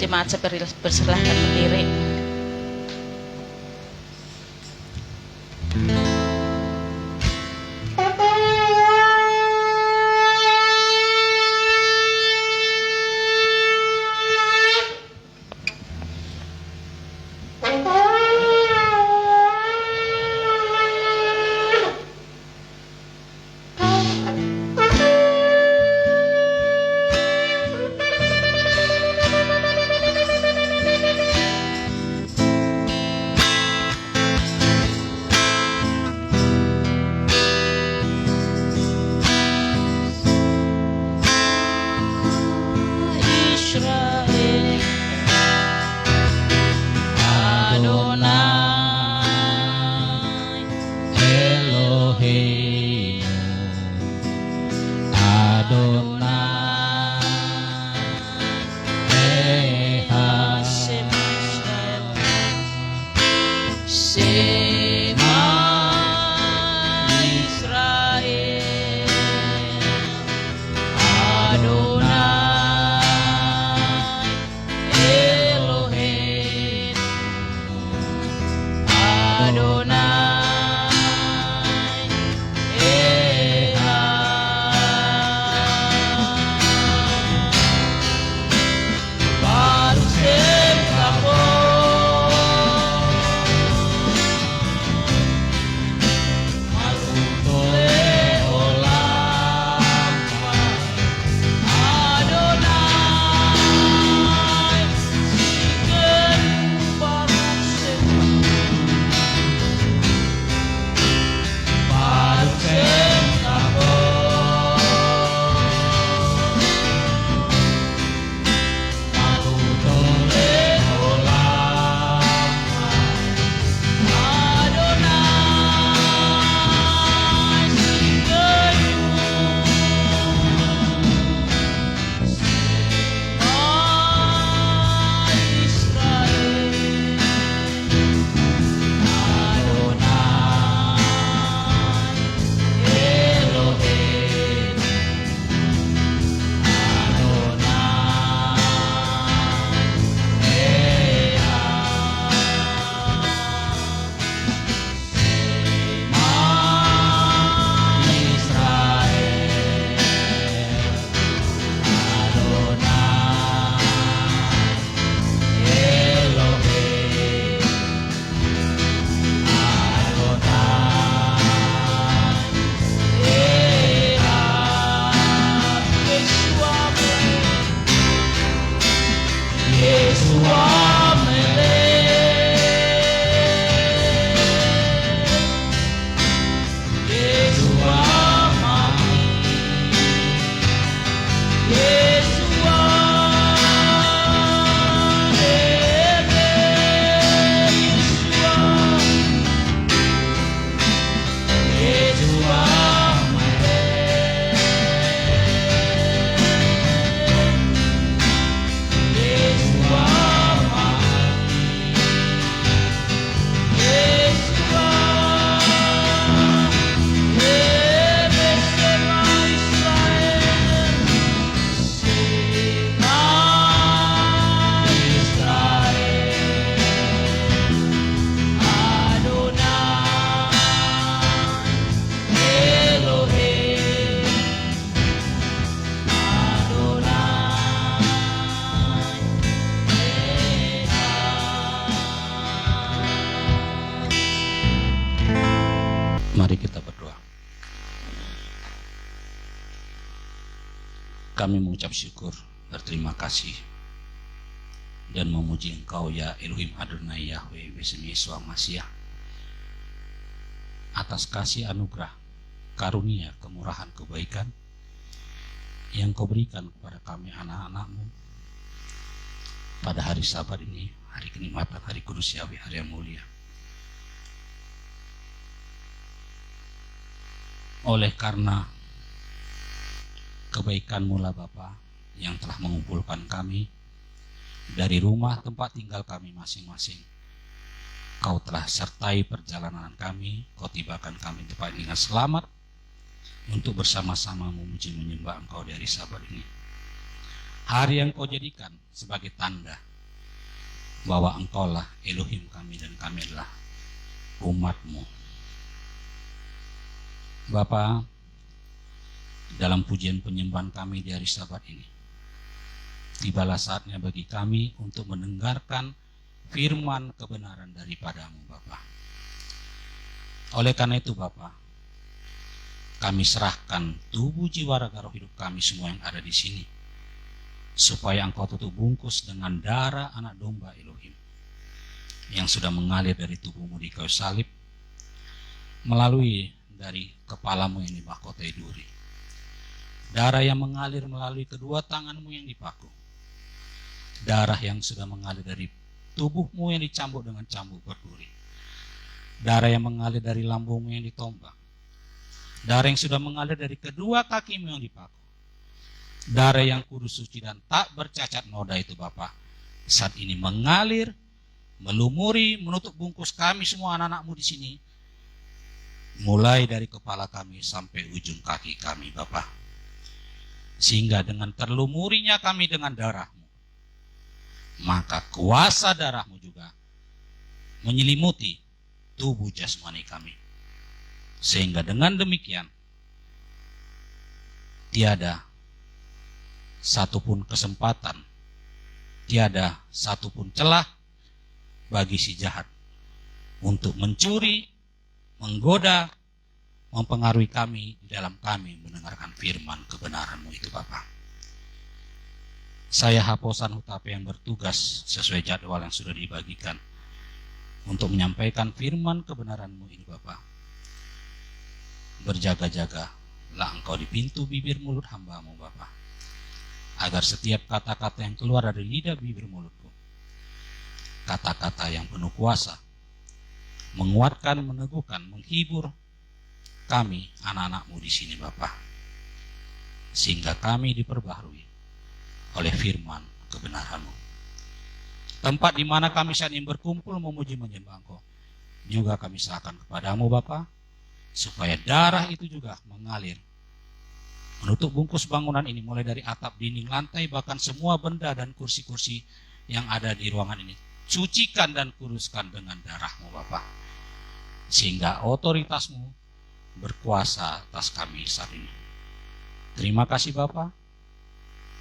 Jemaat persilahkan berdiri. Mari kita berdoa. Kami mengucap syukur, berterima kasih dan memuji Engkau ya Elohim Adonai Yahweh Besem Yesua Masiah atas kasih anugerah, karunia, kemurahan, kebaikan yang Kau berikan kepada kami anak-anak-Mu pada hari Sabat ini, hari kenikmatan, hari kudus Yahweh, hari yang mulia. Oleh karena kebaikan-Mu lah Bapa yang telah mengumpulkan kami dari rumah tempat tinggal kami masing-masing. Kau telah sertai perjalanan kami, Kau tibakan kami tempat dengan selamat untuk bersama-sama memuji menyembah Engkau dari Sabat ini. Hari yang Kau jadikan sebagai tanda bahwa Engkaulah Elohim kami dan kami adalah umat-Mu. Bapa, dalam pujian penyembahan kami di hari Sabat ini, tibalah saatnya bagi kami untuk mendengarkan firman kebenaran daripada-Mu, Bapa. Oleh karena itu, Bapa, kami serahkan tubuh, jiwa, raga, roh hidup kami semua yang ada di sini, supaya Engkau tutup bungkus dengan darah anak domba Elohim yang sudah mengalir dari tubuh-Mu di kayu salib, melalui dari kepala-Mu yang dimahkotai duri, darah yang mengalir melalui kedua tangan-Mu yang dipaku, darah yang sudah mengalir dari tubuh-Mu yang dicambuk dengan cambuk berduri, darah yang mengalir dari lambung-Mu yang ditombak, darah yang sudah mengalir dari kedua kaki-Mu yang dipaku, darah yang kudus, suci, dan tak bercacat noda itu, Bapa, saat ini mengalir, melumuri, menutup bungkus kami semua anak-anak-Mu di sini, mulai dari kepala kami sampai ujung kaki kami, Bapa. Sehingga dengan terlumurinya kami dengan darah-Mu, maka kuasa darah-Mu juga menyelimuti tubuh jasmani kami. Sehingga dengan demikian, tiada satupun kesempatan, tiada satupun celah bagi si jahat untuk mencuri, menggoda, mempengaruhi kami di dalam kami mendengarkan firman kebenaran-Mu itu, Bapa. Saya Haposan Hutape yang bertugas sesuai jadwal yang sudah dibagikan untuk menyampaikan firman kebenaran-Mu ini, Bapa. Berjaga-jagalah Engkau di pintu bibir mulut hamba-Mu, Bapa, agar setiap kata-kata yang keluar dari lidah bibir mulutku, kata-kata yang penuh kuasa, menguatkan, meneguhkan, menghibur kami anak-anak-Mu di sini, Bapa, sehingga kami diperbaharui oleh firman kebenaran-Mu. Tempat di mana kami saat ini berkumpul memuji menyembah Engkau juga kami serahkan kepada-Mu, Bapa, supaya darah itu juga mengalir, menutup bungkus bangunan ini, mulai dari atap, dinding, lantai, bahkan semua benda dan kursi-kursi yang ada di ruangan ini. Sucikan dan kuduskan dengan darah-Mu, Bapa, sehingga otoritas-Mu berkuasa atas kami saat ini. Terima kasih, Bapa.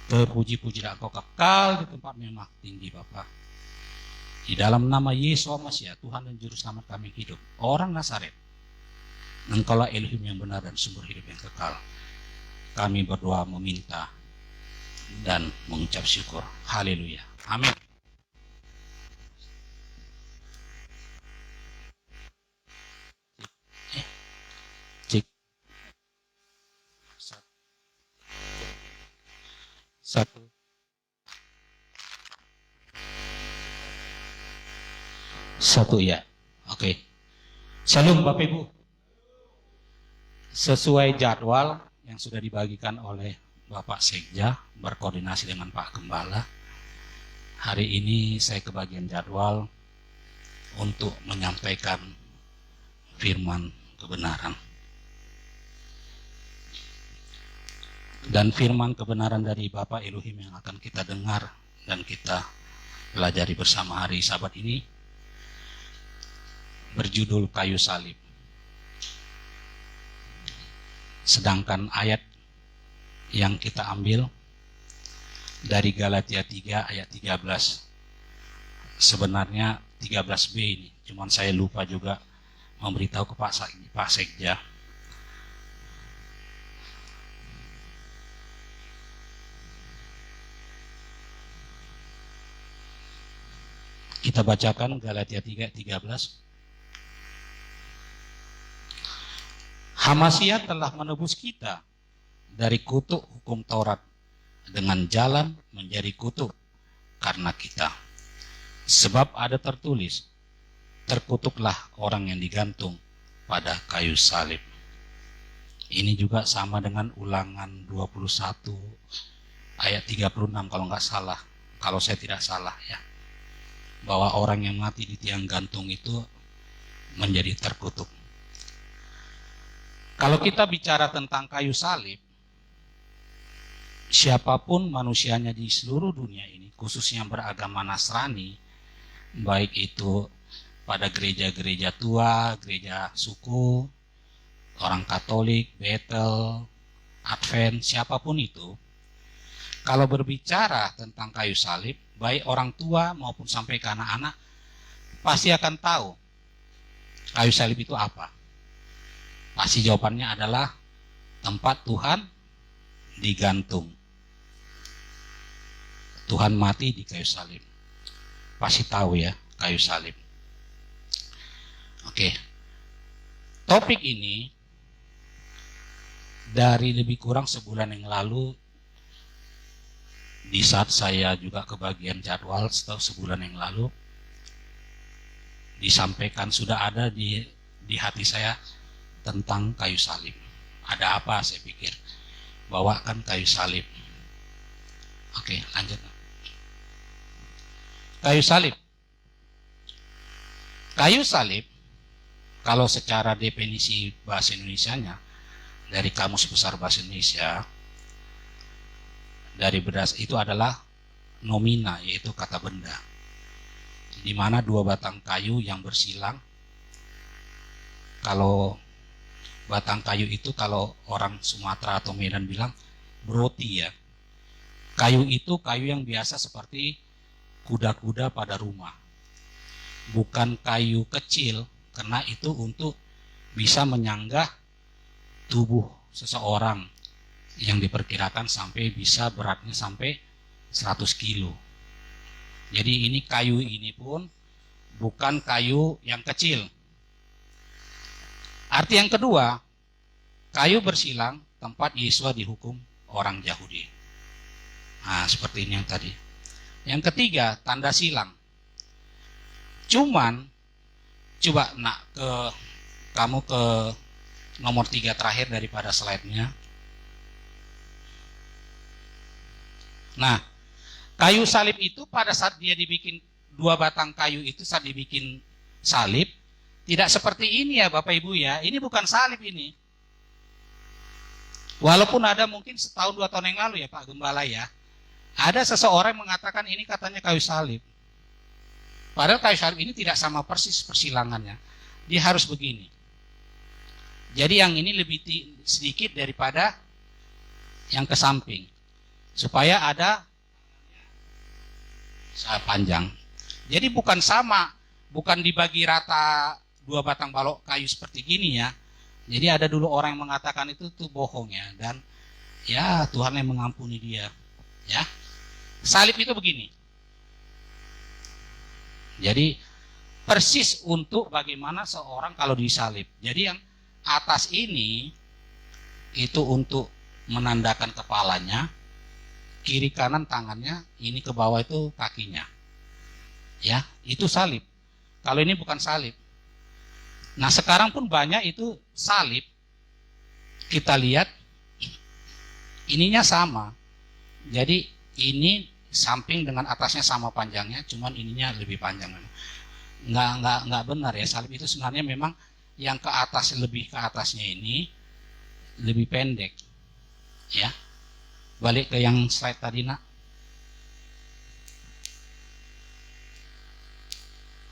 Terpuji-puji dan Engkau kekal di tempat memang tinggi, Bapa. Di dalam nama Yesus Masias, Tuhan dan Juru Selamat kami hidup, orang Nazaret, Engkaulah Elohim yang benar dan sumber hidup yang kekal. Kami berdoa, meminta, dan mengucap syukur. Haleluya. Amin. Cik. Satu. Satu ya. Oke. Shalom Bapak Ibu. Sesuai jadwal yang sudah dibagikan oleh Bapak Sekja berkoordinasi dengan Pak Gembala, hari ini saya kebagian jadwal untuk menyampaikan firman kebenaran. Dan firman kebenaran dari Bapak Elohim yang akan kita dengar dan kita pelajari bersama hari Sabat ini berjudul kayu salib. Sedangkan ayat yang kita ambil dari Galatia 3 ayat 13. Sebenarnya 13b ini, cuman saya lupa juga memberitahu ke Pak Sekja. Kita bacakan Galatia 3:13. Hamasiah telah menebus kita dari kutuk hukum Taurat dengan jalan menjadi kutuk karena kita. Sebab ada tertulis, terkutuklah orang yang digantung pada kayu salib. Ini juga sama dengan Ulangan 21 ayat 36 kalau nggak salah, kalau saya tidak salah ya. Bahwa orang yang mati di tiang gantung itu menjadi terkutuk. Kalau kita bicara tentang kayu salib, siapapun manusianya di seluruh dunia ini, khususnya yang beragama Nasrani, baik itu pada gereja-gereja tua, gereja suku, orang Katolik, Bethel, Advent, siapapun itu, kalau berbicara tentang kayu salib, baik orang tua maupun sampai ke anak-anak, pasti akan tahu kayu salib itu apa. Pasti jawabannya adalah tempat Tuhan digantung. Tuhan mati di kayu salib. Pasti tahu ya, kayu salib. Oke. Topik ini dari lebih kurang sebulan yang lalu, di saat saya juga kebagian jadwal setelah sebulan yang lalu, disampaikan sudah ada di hati saya tentang kayu salib. Ada apa saya pikir? Bawakan kayu salib. Oke, lanjut. Kayu salib. Kayu salib, kalau secara definisi bahasa Indonesianya, dari Kamus Besar Bahasa Indonesia, dari beras itu adalah nomina, yaitu kata benda, di mana dua batang kayu yang bersilang. Kalau batang kayu itu, kalau orang Sumatera atau Medan bilang broti ya. Kayu itu kayu yang biasa seperti kuda-kuda pada rumah. Bukan kayu kecil, karena itu untuk bisa menyanggah tubuh seseorang yang diperkirakan sampai bisa beratnya sampai 100 kilo. Jadi ini kayu ini pun bukan kayu yang kecil. Arti yang kedua, kayu bersilang tempat Yesua dihukum orang Yahudi. Nah, seperti ini yang tadi. Yang ketiga, tanda silang. Cuman, coba kamu ke nomor 3 terakhir daripada slide-nya. Nah, kayu salib itu pada saat dia dibikin, dua batang kayu itu saat dibikin salib, tidak seperti ini ya Bapak Ibu ya. Ini bukan salib ini. Walaupun ada mungkin setahun 2 tahun yang lalu ya Pak Gembala ya, ada seseorang mengatakan ini katanya kayu salib. Padahal kayu salib ini tidak sama persis persilangannya. Dia harus begini. Jadi yang ini lebih sedikit daripada yang ke samping. Supaya ada panjang. Jadi bukan sama, bukan dibagi rata dua batang balok kayu seperti gini ya. Jadi ada dulu orang yang mengatakan itu tuh bohong ya, dan ya Tuhan yang mengampuni dia. Ya. Salib itu begini. Jadi persis untuk bagaimana seorang kalau disalib. Jadi yang atas ini itu untuk menandakan kepalanya, kiri kanan tangannya, ini ke bawah itu kakinya. Ya, itu salib. Kalau ini bukan salib. Nah, sekarang pun banyak itu salib. Kita lihat ininya sama. Jadi ini samping dengan atasnya sama panjangnya, cuman ininya lebih panjang. Nggak benar ya, salib itu sebenarnya memang yang ke atas, lebih ke atasnya ini lebih pendek. Ya. Balik ke yang slide tadi nak.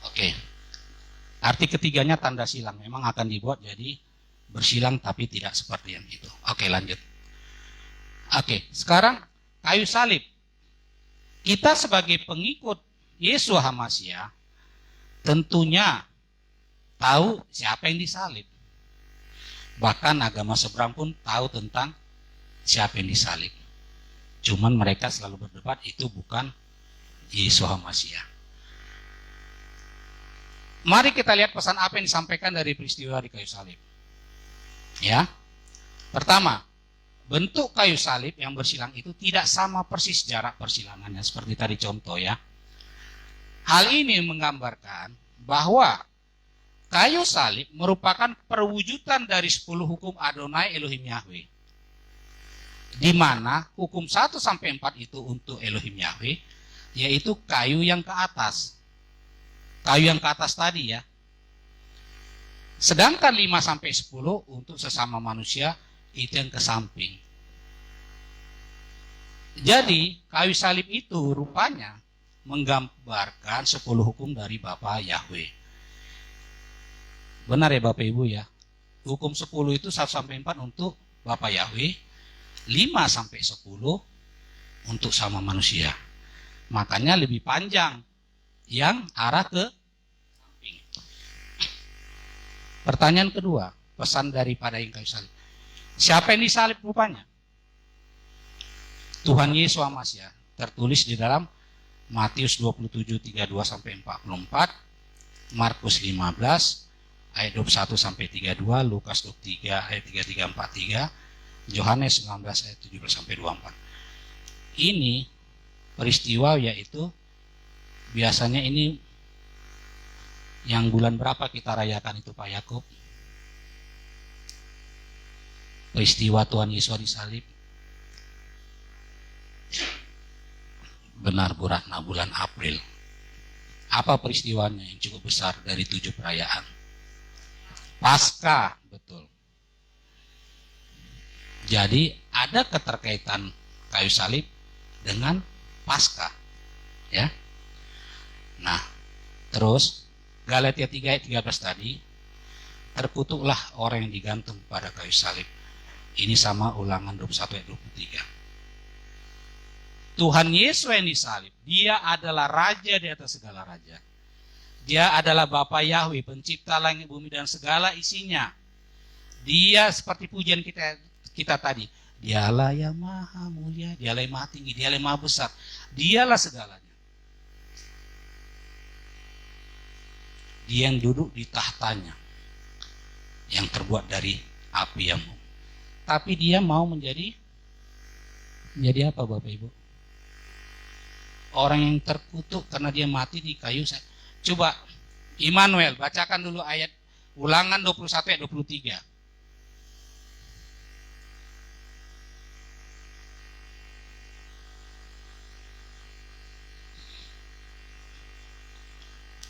Oke. Arti ketiganya tanda silang, memang akan dibuat jadi bersilang tapi tidak seperti yang itu. Oke, lanjut. Oke, sekarang kayu salib. Kita sebagai pengikut Yesua HaMasiah tentunya tahu siapa yang disalib. Bahkan agama seberang pun tahu tentang siapa yang disalib. Cuman mereka selalu berdebat itu bukan Yesua HaMasiah. Mari kita lihat pesan apa yang disampaikan dari peristiwa di kayu salib. Ya. Pertama, bentuk kayu salib yang bersilang itu tidak sama persis jarak persilangannya, seperti tadi contoh ya. Hal ini menggambarkan bahwa kayu salib merupakan perwujudan dari 10 hukum Adonai Elohim Yahweh. Di mana hukum 1-4 itu untuk Elohim Yahweh, yaitu kayu yang ke atas. Kayu yang ke atas tadi ya. Sedangkan 5-10 untuk sesama manusia, itu yang ke samping. Jadi kayu salib itu rupanya menggambarkan 10 hukum dari Bapa Yahweh. Benar ya Bapak Ibu ya? Hukum 10 itu 1-4 untuk Bapa Yahweh, 5-10 untuk sama manusia. Makanya lebih panjang yang arah ke samping. Pertanyaan kedua, pesan daripada yang kayu salib. Siapa yang disalib rupanya? Tuhan Yesus Masya. Tertulis di dalam Matius 27:32-44, Markus 15 ayat 21-32, Lukas 23 ayat 33-43, Yohanes 19 ayat 17-24. Ini peristiwa yaitu biasanya ini yang bulan berapa kita rayakan itu Pak Yakub? Peristiwa Tuhan Yesus disalib. Benar Bu Ratna, bulan April. Apa peristiwanya yang cukup besar dari 7 perayaan? Paskah, betul. Jadi ada keterkaitan kayu salib dengan Paskah, ya. Nah, terus Galatia 3 ayat 13 tadi, terkutuklah orang yang digantung pada kayu salib. Ini sama Ulangan 21 ayat 23. Tuhan Yesus yang disalib, dia adalah raja di atas segala raja. Dia adalah Bapa Yahweh, pencipta langit bumi dan segala isinya. Dia seperti pujian kita tadi. Dialah yang maha mulia, dialah yang maha tinggi, dialah yang maha besar. Dialah segalanya. Dia yang duduk di tahtanya, yang terbuat dari api yang mau. Tapi dia mau menjadi apa Bapak Ibu? Orang yang terkutuk karena dia mati di kayu salib. Coba Immanuel bacakan dulu ayat Ulangan 21 ayat 23.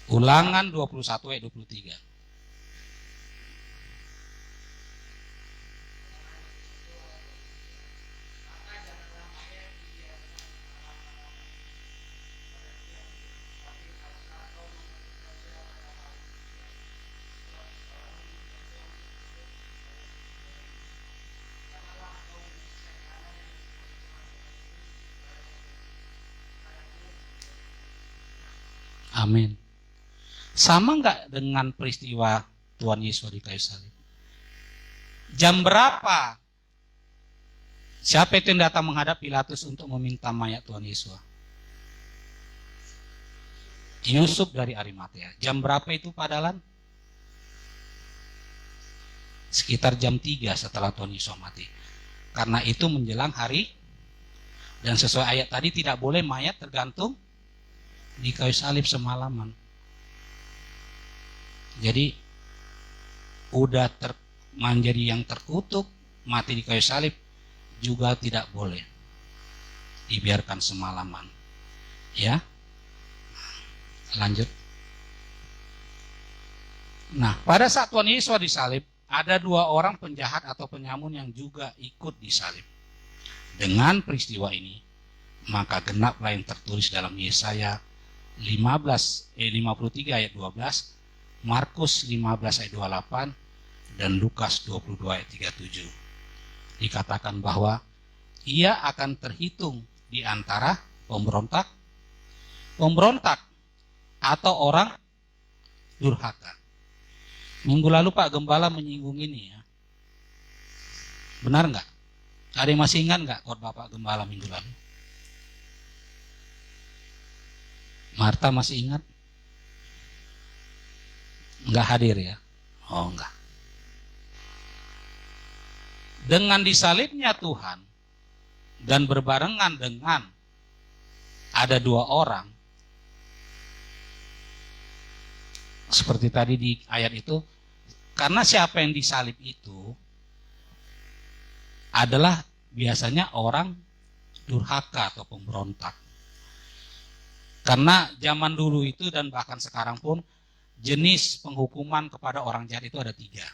Ulangan 21 ayat 23. Amin. Sama nggak dengan peristiwa Tuhan Yesus di kayu salib? Jam berapa? Siapa itu yang datang menghadap Pilatus untuk meminta mayat Tuhan Yesus? Yusuf dari Arimatea. Jam berapa itu Pak Dalan? Sekitar jam 3 setelah Tuhan Yesus mati. Karena itu menjelang hari, dan sesuai ayat tadi tidak boleh mayat tergantung di kayu salib semalaman. Jadi udah menjadi yang terkutuk, mati di kayu salib juga tidak boleh dibiarkan semalaman. Ya, lanjut. Nah, pada saat Tuhan Yesus disalib, ada 2 orang penjahat atau penyamun yang juga ikut disalib. Dengan peristiwa ini, maka genaplah yang tertulis dalam Yesaya 53 ayat 12, Markus 15 ayat 28, dan Lukas 22 ayat 37. Dikatakan bahwa ia akan terhitung di antara pemberontak atau orang durhaka. Minggu lalu Pak Gembala menyinggung ini ya. Benar nggak? Ada yang masih ingat nggak khotbah Pak Gembala minggu lalu? Marta masih ingat? Enggak hadir ya? Oh enggak. Dengan disalibnya Tuhan dan berbarengan dengan ada 2 orang seperti tadi di ayat itu, karena siapa yang disalib itu adalah biasanya orang durhaka atau pemberontak. Karena zaman dulu itu dan bahkan sekarang pun jenis penghukuman kepada orang jahat itu ada 3.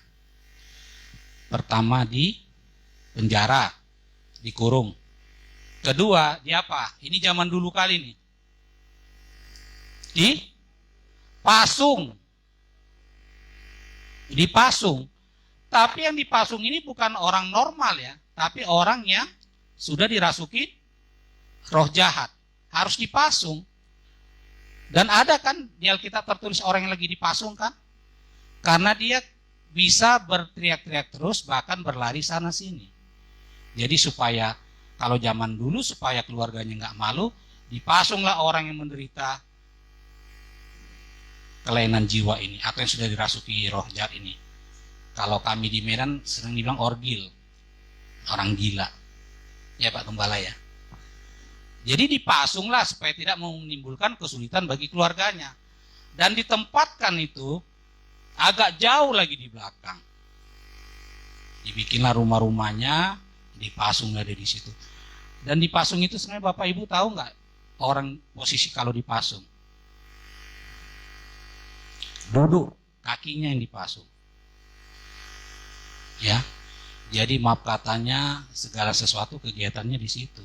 Pertama di penjara, dikurung. Kedua di apa? Ini zaman dulu kali nih. Dipasung. Dipasung. Tapi yang dipasung ini bukan orang normal ya, tapi orang yang sudah dirasuki roh jahat. Harus dipasung. Dan ada kan di Alkitab tertulis orang yang lagi dipasung kan? Karena dia bisa berteriak-teriak terus, bahkan berlari sana sini. Jadi supaya, kalau zaman dulu supaya keluarganya nggak malu, dipasunglah orang yang menderita kelainan jiwa ini, atau yang sudah dirasuki roh jahat ini. Kalau kami di Medan sering dibilang orgil, orang gila. Ya Pak Gembala ya. Jadi dipasunglah supaya tidak menimbulkan kesulitan bagi keluarganya. Dan ditempatkan itu agak jauh lagi di belakang. Dibikinlah rumah-rumahnya, dipasung ada di situ. Dan dipasung itu sebenarnya Bapak Ibu tahu nggak orang posisi kalau dipasung? Duduk, kakinya yang dipasung. Ya, jadi maaf katanya segala sesuatu kegiatannya di situ.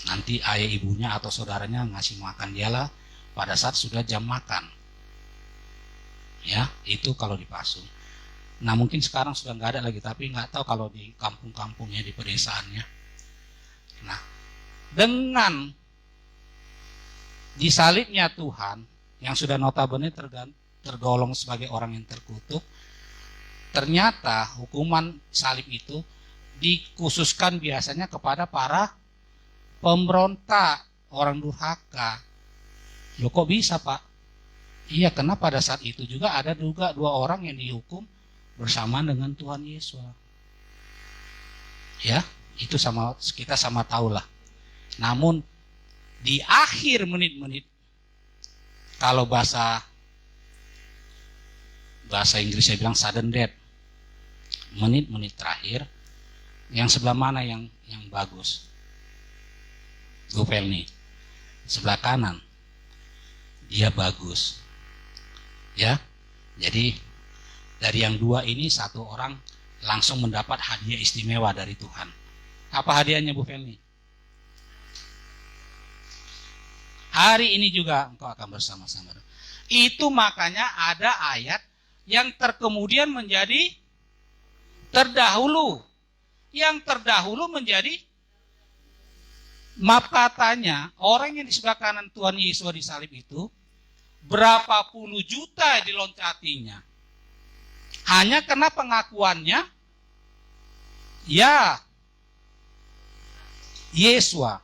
Nanti ayah ibunya atau saudaranya ngasih makan dialah pada saat sudah jam makan. Ya, itu kalau dipasung. Nah mungkin sekarang sudah nggak ada lagi, tapi nggak tahu kalau di kampung-kampungnya, di pedesaannya. Nah, dengan disalibnya Tuhan yang sudah notabene tergolong sebagai orang yang terkutuk, ternyata hukuman salib itu dikhususkan biasanya kepada para pemberontak, orang durhaka. Loh kok bisa Pak? Iya, karena pada saat itu juga ada juga 2 orang yang dihukum bersamaan dengan Tuhan Yesus. Ya, itu kita sama tahu lah. Namun di akhir menit-menit, kalau bahasa Inggris saya bilang sudden death, menit-menit terakhir, yang sebelah mana yang bagus? Gopel nih, sebelah kanan, dia bagus. Ya, jadi dari yang 2 ini 1 orang langsung mendapat hadiah istimewa dari Tuhan. Apa hadiahnya Bu Felni? Hari ini juga engkau akan bersama-sama. Itu makanya ada ayat yang kemudian menjadi terdahulu. Yang terdahulu menjadi, maaf katanya, orang yang di sebelah kanan Tuhan Yesus disalib itu, berapa puluh juta diloncatinya. Hanya karena pengakuannya, ya, Yesua,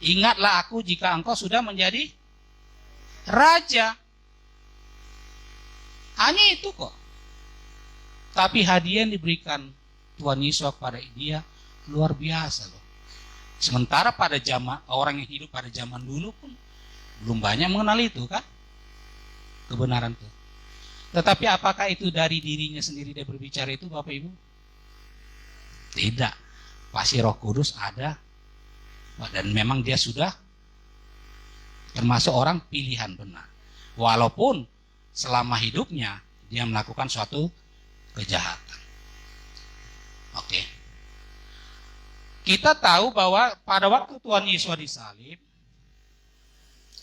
ingatlah aku jika engkau sudah menjadi raja. Hanya itu kok. Tapi hadiah yang diberikan Tuhan Yesus kepada dia luar biasa loh. Sementara pada zaman orang yang hidup pada zaman dulu pun belum banyak mengenal itu kan, kebenaran itu. Tetapi apakah itu dari dirinya sendiri dia berbicara itu Bapak Ibu? Tidak. Pasti Roh Kudus ada. Dan memang dia sudah termasuk orang pilihan benar. Walaupun selama hidupnya dia melakukan suatu kejahatan. Oke. Kita tahu bahwa pada waktu Tuhan Yesus disalib,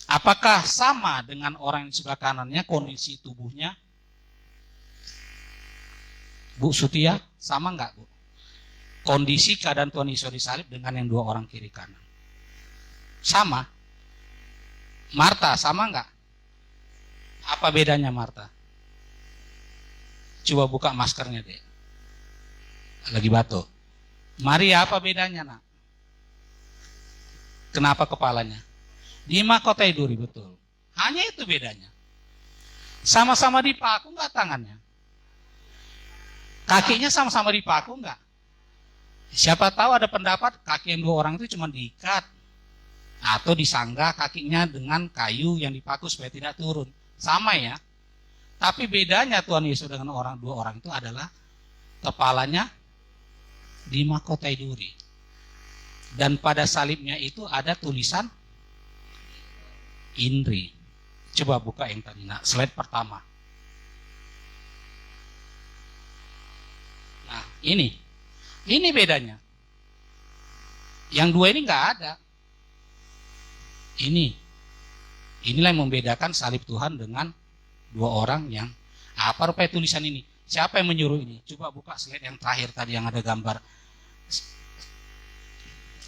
apakah sama dengan orang yang di sebelah kanannya kondisi tubuhnya? Bu Sutia, sama enggak Bu? Kondisi keadaan Tuhan Yesus disalib dengan yang 2 orang kiri kanan. Sama. Marta, sama enggak? Apa bedanya Marta? Coba buka maskernya deh. Lagi batuk. Maria, apa bedanya nak? Kenapa kepalanya? Dimahkotai duri, betul. Hanya itu bedanya. Sama-sama dipaku enggak tangannya? Kakinya sama-sama dipaku enggak? Siapa tahu ada pendapat kaki yang 2 orang itu cuma diikat atau disanggah kakinya dengan kayu yang dipaku supaya tidak turun. Sama ya. Tapi bedanya Tuhan Yesus dengan 2 orang itu adalah kepalanya dimahkotai duri. Dan pada salibnya itu ada tulisan Indri. Coba buka yang tadi, nah, slide pertama. Nah, ini bedanya. Yang 2 ini nggak ada. Inilah yang membedakan salib Tuhan dengan dua orang yang apa rupanya tulisan ini? Siapa yang menyuruh ini? Coba buka slide yang terakhir tadi yang ada gambar.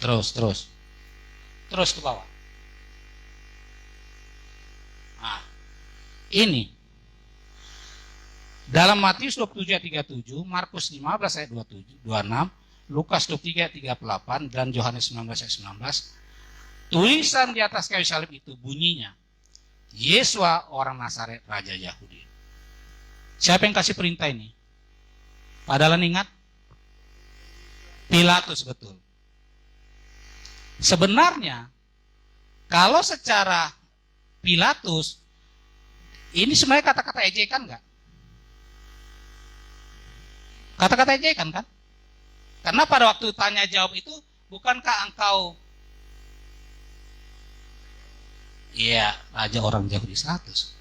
Terus ke bawah. Nah, ini dalam Matius 27 ayat 37, Markus 15 ayat 27, 26, Lukas 23 ayat 38, dan Yohanes 19 ayat 19, tulisan di atas kayu salib itu bunyinya, Yesua orang Nazaret, Raja Yahudi. Siapa yang kasih perintah ini? Padahal ingat? Pilatus, betul. Sebenarnya, kalau secara Pilatus, ini sebenarnya kata-kata ejekan enggak? Kata-kata ejekan kan? Karena pada waktu tanya jawab itu, bukankah engkau raja orang Yahudi 100?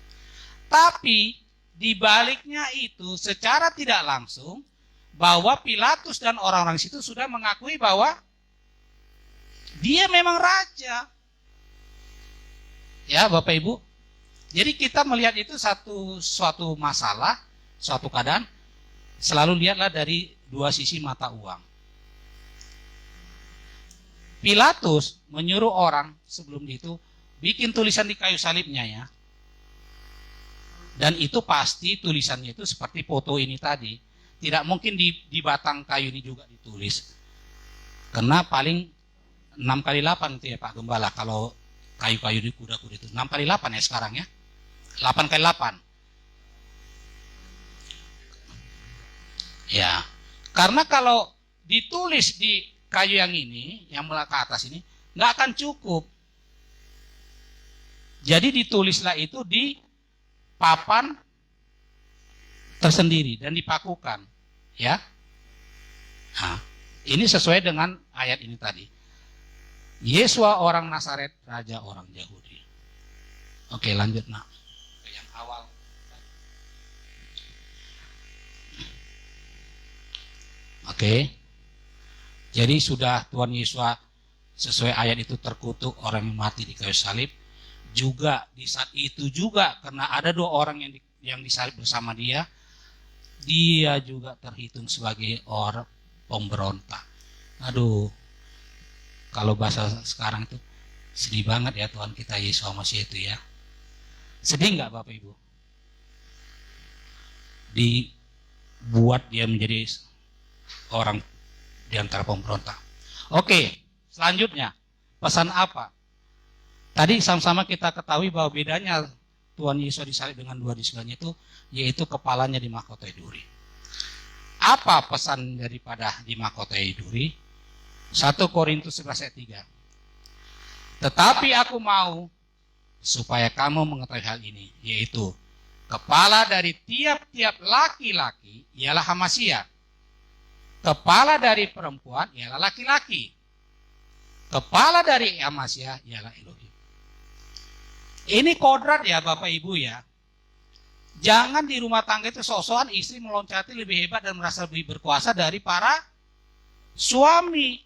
Tapi dibaliknya itu secara tidak langsung bahwa Pilatus dan orang-orang situ sudah mengakui bahwa dia memang raja. Ya, Bapak Ibu. Jadi kita melihat itu suatu masalah, suatu keadaan, selalu lihatlah dari dua sisi mata uang. Pilatus menyuruh orang sebelum itu bikin tulisan di kayu salibnya ya. Dan itu pasti tulisannya itu seperti foto ini tadi. Tidak mungkin di batang kayu ini juga ditulis. Karena paling 6x8 itu ya Pak Gembala, kalau kayu-kayu di kuda-kuda itu 6x8 ya sekarang ya, 8x8 ya. Karena kalau ditulis di kayu yang ini, yang ke atas ini, nggak akan cukup. Jadi ditulislah itu di papan tersendiri dan dipakukan ya. Nah, ini sesuai dengan ayat ini tadi, Yesua orang Nazaret, Raja orang Yahudi. Oke, lanjut nak ke yang awal. Oke, jadi sudah Tuhan Yesus sesuai ayat itu terkutuk orang yang mati di kayu salib. Juga di saat itu juga karena ada dua orang yang disalib bersama dia juga terhitung sebagai orang pemberontak. Aduh, kalau bahasa sekarang itu sedih banget ya Tuhan kita Yesus Masih itu ya. Sedih nggak Bapak Ibu? Dibuat dia menjadi orang di antara pemberontak. Oke, selanjutnya pesan apa? Tadi sama-sama kita ketahui bahwa bedanya Tuhan Yesus disalib dengan dua di sebelahnya itu, yaitu kepalanya dimahkotai duri. Apa pesan daripada dimahkotai duri? 1 Korintus 11 ayat 3. Tetapi aku mau supaya kamu mengetahui hal ini, yaitu kepala dari tiap-tiap laki-laki ialah Hamasya. Kepala dari perempuan ialah laki-laki. Kepala dari Hamasya ialah Elohim. Ini kodrat ya Bapak Ibu ya. Jangan di rumah tangga itu sok-sokan istri meloncati lebih hebat dan merasa lebih berkuasa dari para suami.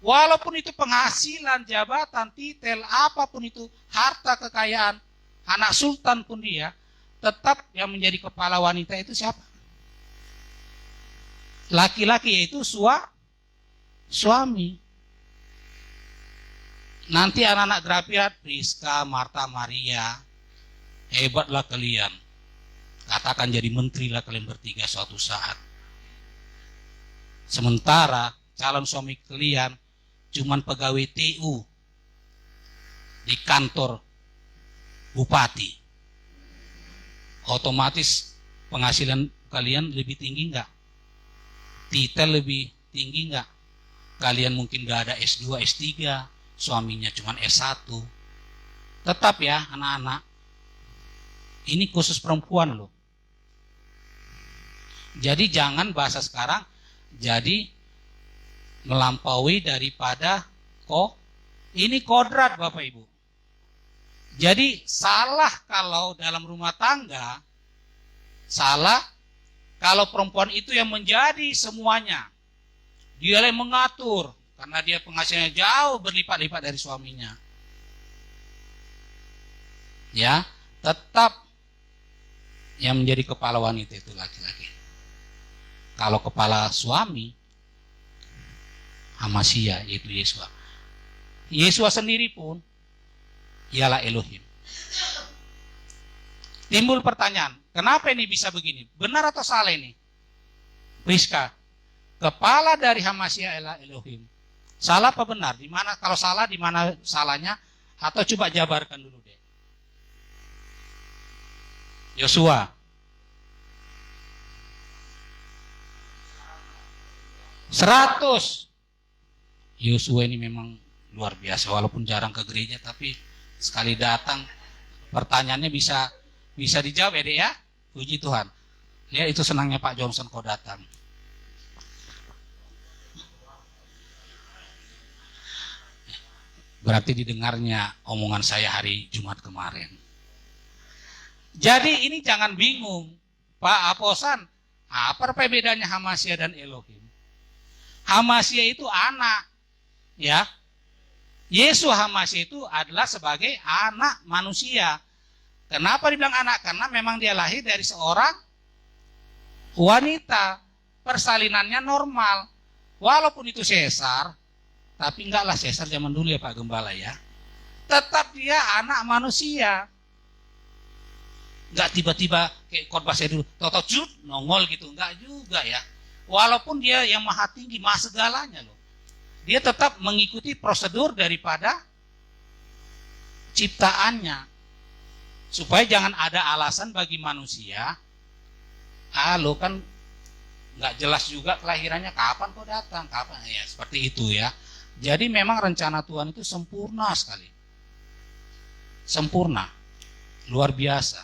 Walaupun itu penghasilan, jabatan, titel, apapun itu, harta, kekayaan, anak sultan pun dia, tetap yang menjadi kepala wanita itu siapa? Laki-laki, yaitu suami. Nanti anak-anak Grapiat, Priska, Marta, Maria, hebatlah kalian. Katakan jadi menteri lah kalian bertiga suatu saat. Sementara calon suami kalian cuman pegawai TU di kantor bupati. Otomatis penghasilan kalian lebih tinggi enggak? Titel lebih tinggi enggak? Kalian mungkin enggak ada S2, S3, suaminya cuman S1. Tetap ya anak-anak, ini khusus perempuan loh. Jadi jangan bahasa sekarang jadi melampaui daripada ini kodrat Bapak Ibu. Jadi salah kalau dalam rumah tangga, salah kalau perempuan itu yang menjadi semuanya. Dia yang mengatur karena dia penghasilannya jauh berlipat-lipat dari suaminya. ya, tetap yang menjadi kepala wanita itu laki-laki. Kalau kepala suami Amasya, yaitu Yesua. Yesua sendiri pun ialah Elohim. Timbul pertanyaan, kenapa ini bisa begini? Benar atau salah ini? Priska, kepala dari Amasya ialah Elohim. Salah apa benar? Di mana? Kalau salah, di mana salahnya? Atau coba jabarkan dulu deh. Yosua. 100. Yosua ini memang luar biasa, walaupun jarang ke gereja, tapi sekali datang pertanyaannya bisa dijawab ya, Dek ya. Puji Tuhan. Lihat itu senangnya Pak Johnson kau datang. Berarti didengarnya omongan saya hari Jumat kemarin. Jadi ini jangan bingung, Pak Aposan, apa bedanya Amasya dan Elohim? Amasya itu anak, ya. Yesus Amasya itu adalah sebagai anak manusia. Kenapa dibilang anak? Karena memang dia lahir dari seorang wanita. Persalinannya normal. Walaupun itu sesar, tapi enggaklah sesar zaman dulu ya Pak Gembala ya. Tetap dia anak manusia. Enggak tiba-tiba kayak khotbah saya dulu, toto nongol gitu, enggak juga ya. Walaupun dia yang maha tinggi, maha segalanya loh. Dia tetap mengikuti prosedur daripada ciptaannya. Supaya jangan ada alasan bagi manusia, lo kan nggak jelas juga kelahirannya, kapan kau datang, kapan, ya seperti itu ya. Jadi memang rencana Tuhan itu sempurna sekali. Sempurna. Luar biasa.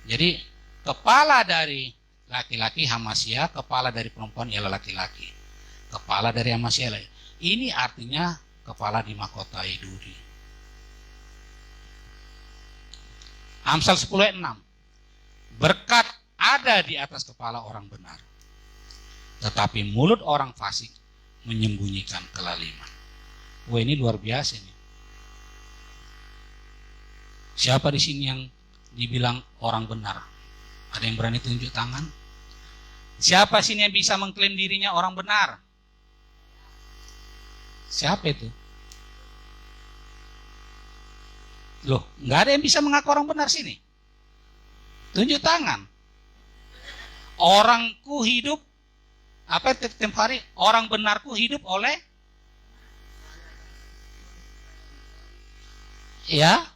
Jadi kepala dari laki-laki Amasya, kepala dari perempuan ialah laki-laki. Kepala dari Amasya. Ini artinya kepala di mahkota Duri. Amsal 10:6. Berkat ada di atas kepala orang benar, tetapi mulut orang fasik menyembunyikan kelaliman. Wah, ini luar biasa nih. Siapa di sini yang dibilang orang benar? Ada yang berani tunjuk tangan? Siapa sini yang bisa mengklaim dirinya orang benar? Siapa itu? Loh, nggak ada yang bisa mengaku orang benar sini. Tunjuk tangan. Orangku hidup, apa tiap hari? Orang benarku hidup oleh, ya,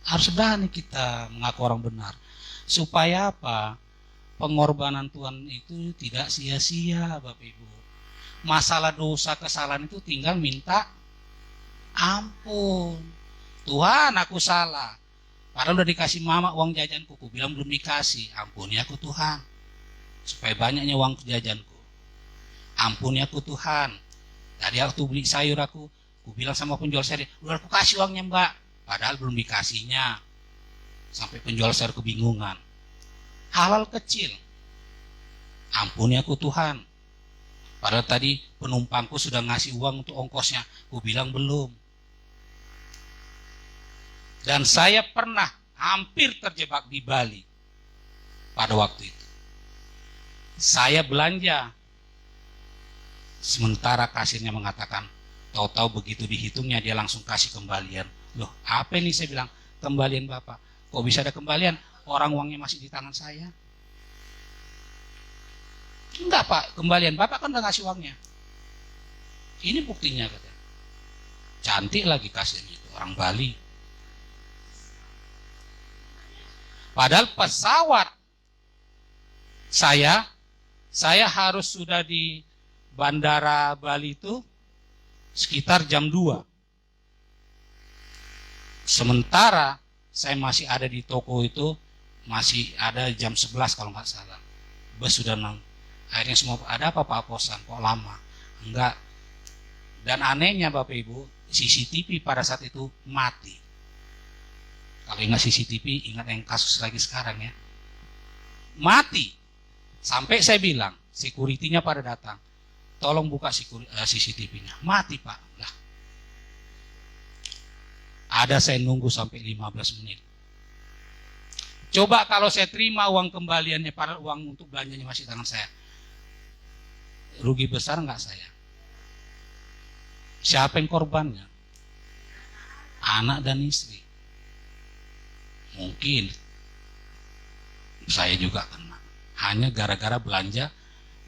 harus berani kita mengaku orang benar. Supaya apa? Pengorbanan Tuhan itu tidak sia-sia, Bapak Ibu. Masalah dosa kesalahan itu tinggal minta ampun. Tuhan, aku salah. Padahal udah dikasih mama uang jajanku, aku bilang belum dikasih. Ampuni aku Tuhan, supaya banyaknya uang jajanku. Ampuni aku Tuhan. Tadi waktu beli sayur aku bilang sama penjual sayur, udah aku kasih uangnya Mbak. Padahal belum dikasihnya. Sampai penjual sayur kebingungan. Hal-hal kecil. Ampuni aku Tuhan. Padahal tadi penumpangku sudah ngasih uang untuk ongkosnya, aku bilang belum. Dan saya pernah hampir terjebak di Bali pada waktu itu. Saya belanja, sementara kasirnya mengatakan, tahu-tahu begitu dihitungnya dia langsung kasih kembalian. Loh, apa ini? Saya bilang, kembalian Bapak. Kok bisa ada kembalian? Orang uangnya masih di tangan saya. Enggak Pak, kembalian Bapak kan udah ngasih uangnya. Ini buktinya katanya. Cantik lagi kasirnya itu, orang Bali. Padahal pesawat saya harus sudah di Bandara Bali itu sekitar jam 2. Sementara saya masih ada di toko itu, masih ada jam 11 kalau nggak salah. Bus sudah nang. Akhirnya semua, ada apa Pak Posan? Kok lama? Enggak. Dan anehnya Bapak Ibu, CCTV pada saat itu mati. Kalau ingat CCTV, ingat yang kasus lagi sekarang ya. Mati. Sampai saya bilang, security-nya pada datang, tolong buka CCTV-nya. Mati Pak. Lah. Ada saya nunggu sampai 15 menit. Coba kalau saya terima uang kembaliannya, padahal uang untuk belanjanya masih tangan saya. Rugi besar nggak saya? Siapa yang korbannya? Anak dan istri. Mungkin saya juga kena. Hanya gara-gara belanja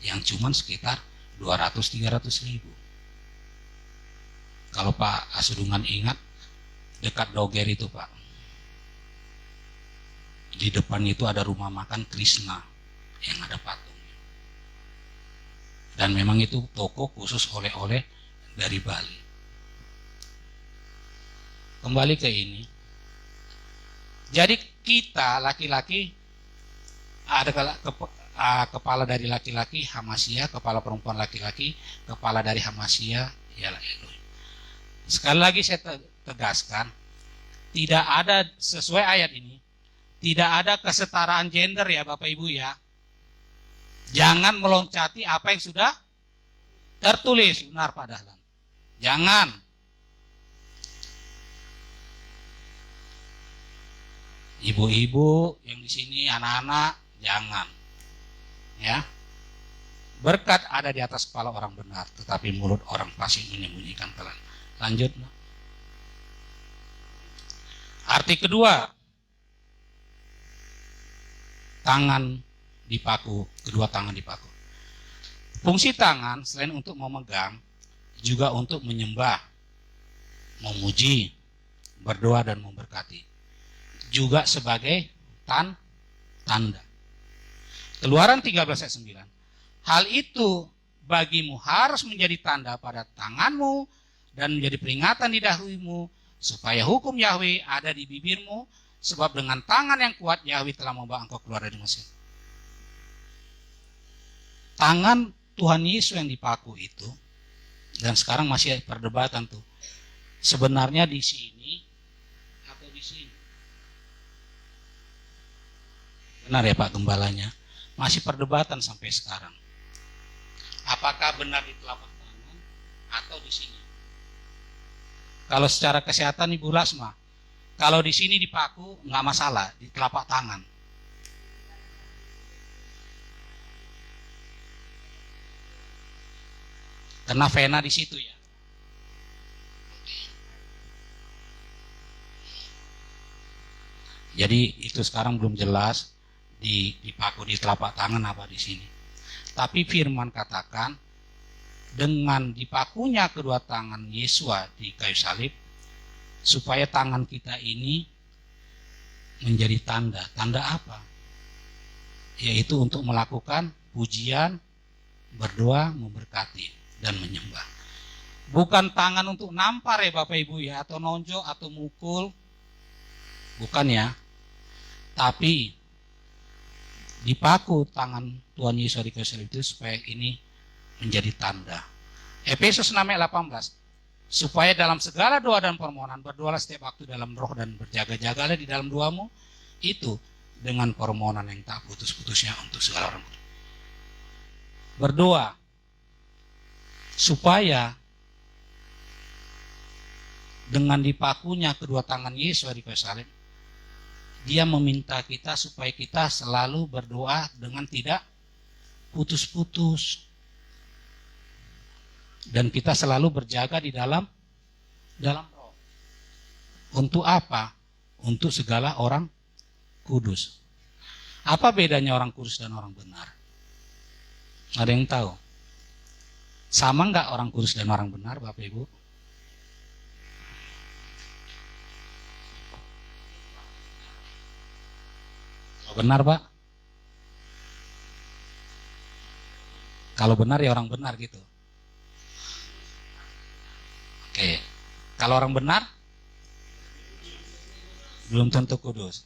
yang cuman sekitar 200-300 ribu. Kalau Pak Asudungan ingat, dekat Doger itu Pak, di depan itu ada rumah makan Krishna yang ada patungnya. Dan memang itu toko khusus oleh-oleh dari Bali. Kembali ke ini. Jadi kita laki-laki ada kepala dari laki-laki Hamasya, kepala perempuan laki-laki, kepala dari Hamasya ialah Elohim. Sekali lagi saya tegaskan, tidak ada sesuai ayat ini, tidak ada kesetaraan gender ya Bapak Ibu ya. Jangan meloncati apa yang sudah tertulis, benar Pak Dahlan. Jangan. Ibu-ibu yang di sini, anak-anak, jangan. Ya. Berkat ada di atas kepala orang benar, tetapi mulut orang fasik menyembunyikan telan. Lanjut. Arti kedua, tangan dipaku, kedua tangan dipaku. Fungsi tangan selain untuk memegang, juga untuk menyembah, memuji, berdoa dan memberkati. Juga sebagai tanda. Keluaran 13 ayat 9. Hal itu bagimu harus menjadi tanda pada tanganmu dan menjadi peringatan di dahimu, supaya hukum Yahweh ada di bibirmu, sebab dengan tangan yang kuat Yahweh telah membawa engkau keluar dari Mesir. Tangan Tuhan Yesus yang dipaku itu, dan sekarang masih perdebatan tuh, sebenarnya di sini atau di sini. Benar ya Pak Gembalanya? Masih perdebatan sampai sekarang. Apakah benar di telapak tangan atau di sini? Kalau secara kesehatan Ibu Lasma, kalau di sini dipaku nggak masalah, di telapak tangan. Karena vena di situ ya. Jadi itu sekarang belum jelas dipaku di telapak tangan apa di sini. Tapi firman katakan dengan dipakunya kedua tangan Yesua di kayu salib, supaya tangan kita ini menjadi tanda. Tanda apa? Yaitu untuk melakukan pujian, berdoa, memberkati, dan menyembah. Bukan tangan untuk nampar ya Bapak Ibu ya, atau nonjok, atau mukul. Bukan ya. Tapi dipaku tangan Tuhan Yesus di kayu salib itu supaya ini menjadi tanda. Efesus 6 ayat 18. Supaya dalam segala doa dan permohonan berdoalah setiap waktu dalam roh dan berjaga-jagalah di dalam doamu itu dengan permohonan yang tak putus-putusnya untuk segala orang. Berdoa supaya dengan dipakunya kedua tangan Yesus di kayu salib, Dia meminta kita supaya kita selalu berdoa dengan tidak putus-putus. Dan kita selalu berjaga di dalam roh. Untuk apa? Untuk segala orang kudus. Apa bedanya orang kudus dan orang benar? Ada yang tahu? Sama enggak orang kudus dan orang benar, Bapak Ibu? Benar Pak? Kalau benar ya orang benar gitu. Oke. Kalau orang benar belum tentu kudus.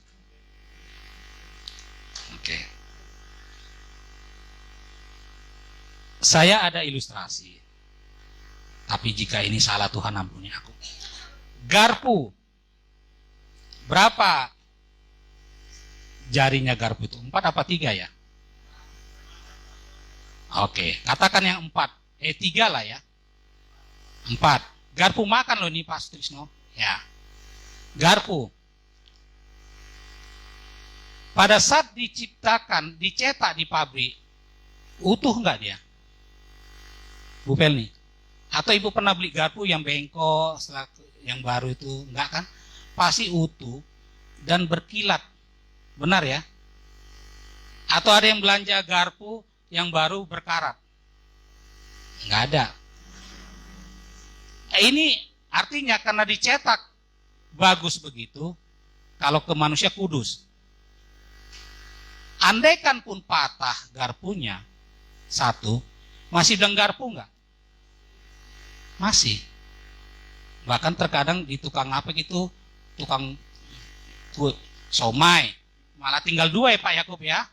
Oke. Saya ada ilustrasi. Tapi jika ini salah Tuhan ampuni aku. Garpu. Berapa jarinya garpu itu? 4 apa 3 ya? Oke, katakan yang 4. 3 lah ya. 4. Garpu makan loh nih Pak Trisno. Ya. Garpu. Pada saat diciptakan, dicetak di pabrik, utuh enggak dia? Bu Pelni? Atau ibu pernah beli garpu yang bengkok, yang baru itu? Enggak kan? Pasti utuh dan berkilat. Benar ya? Atau ada yang belanja garpu yang baru berkarat? Enggak ada. Ini artinya karena dicetak bagus begitu, kalau ke manusia kudus. Andaikan pun patah garpunya satu, masih bilang garpu enggak? Masih. Bahkan terkadang di tukang apa gitu, tukang somai, malah tinggal 2 ya Pak Yakub ya.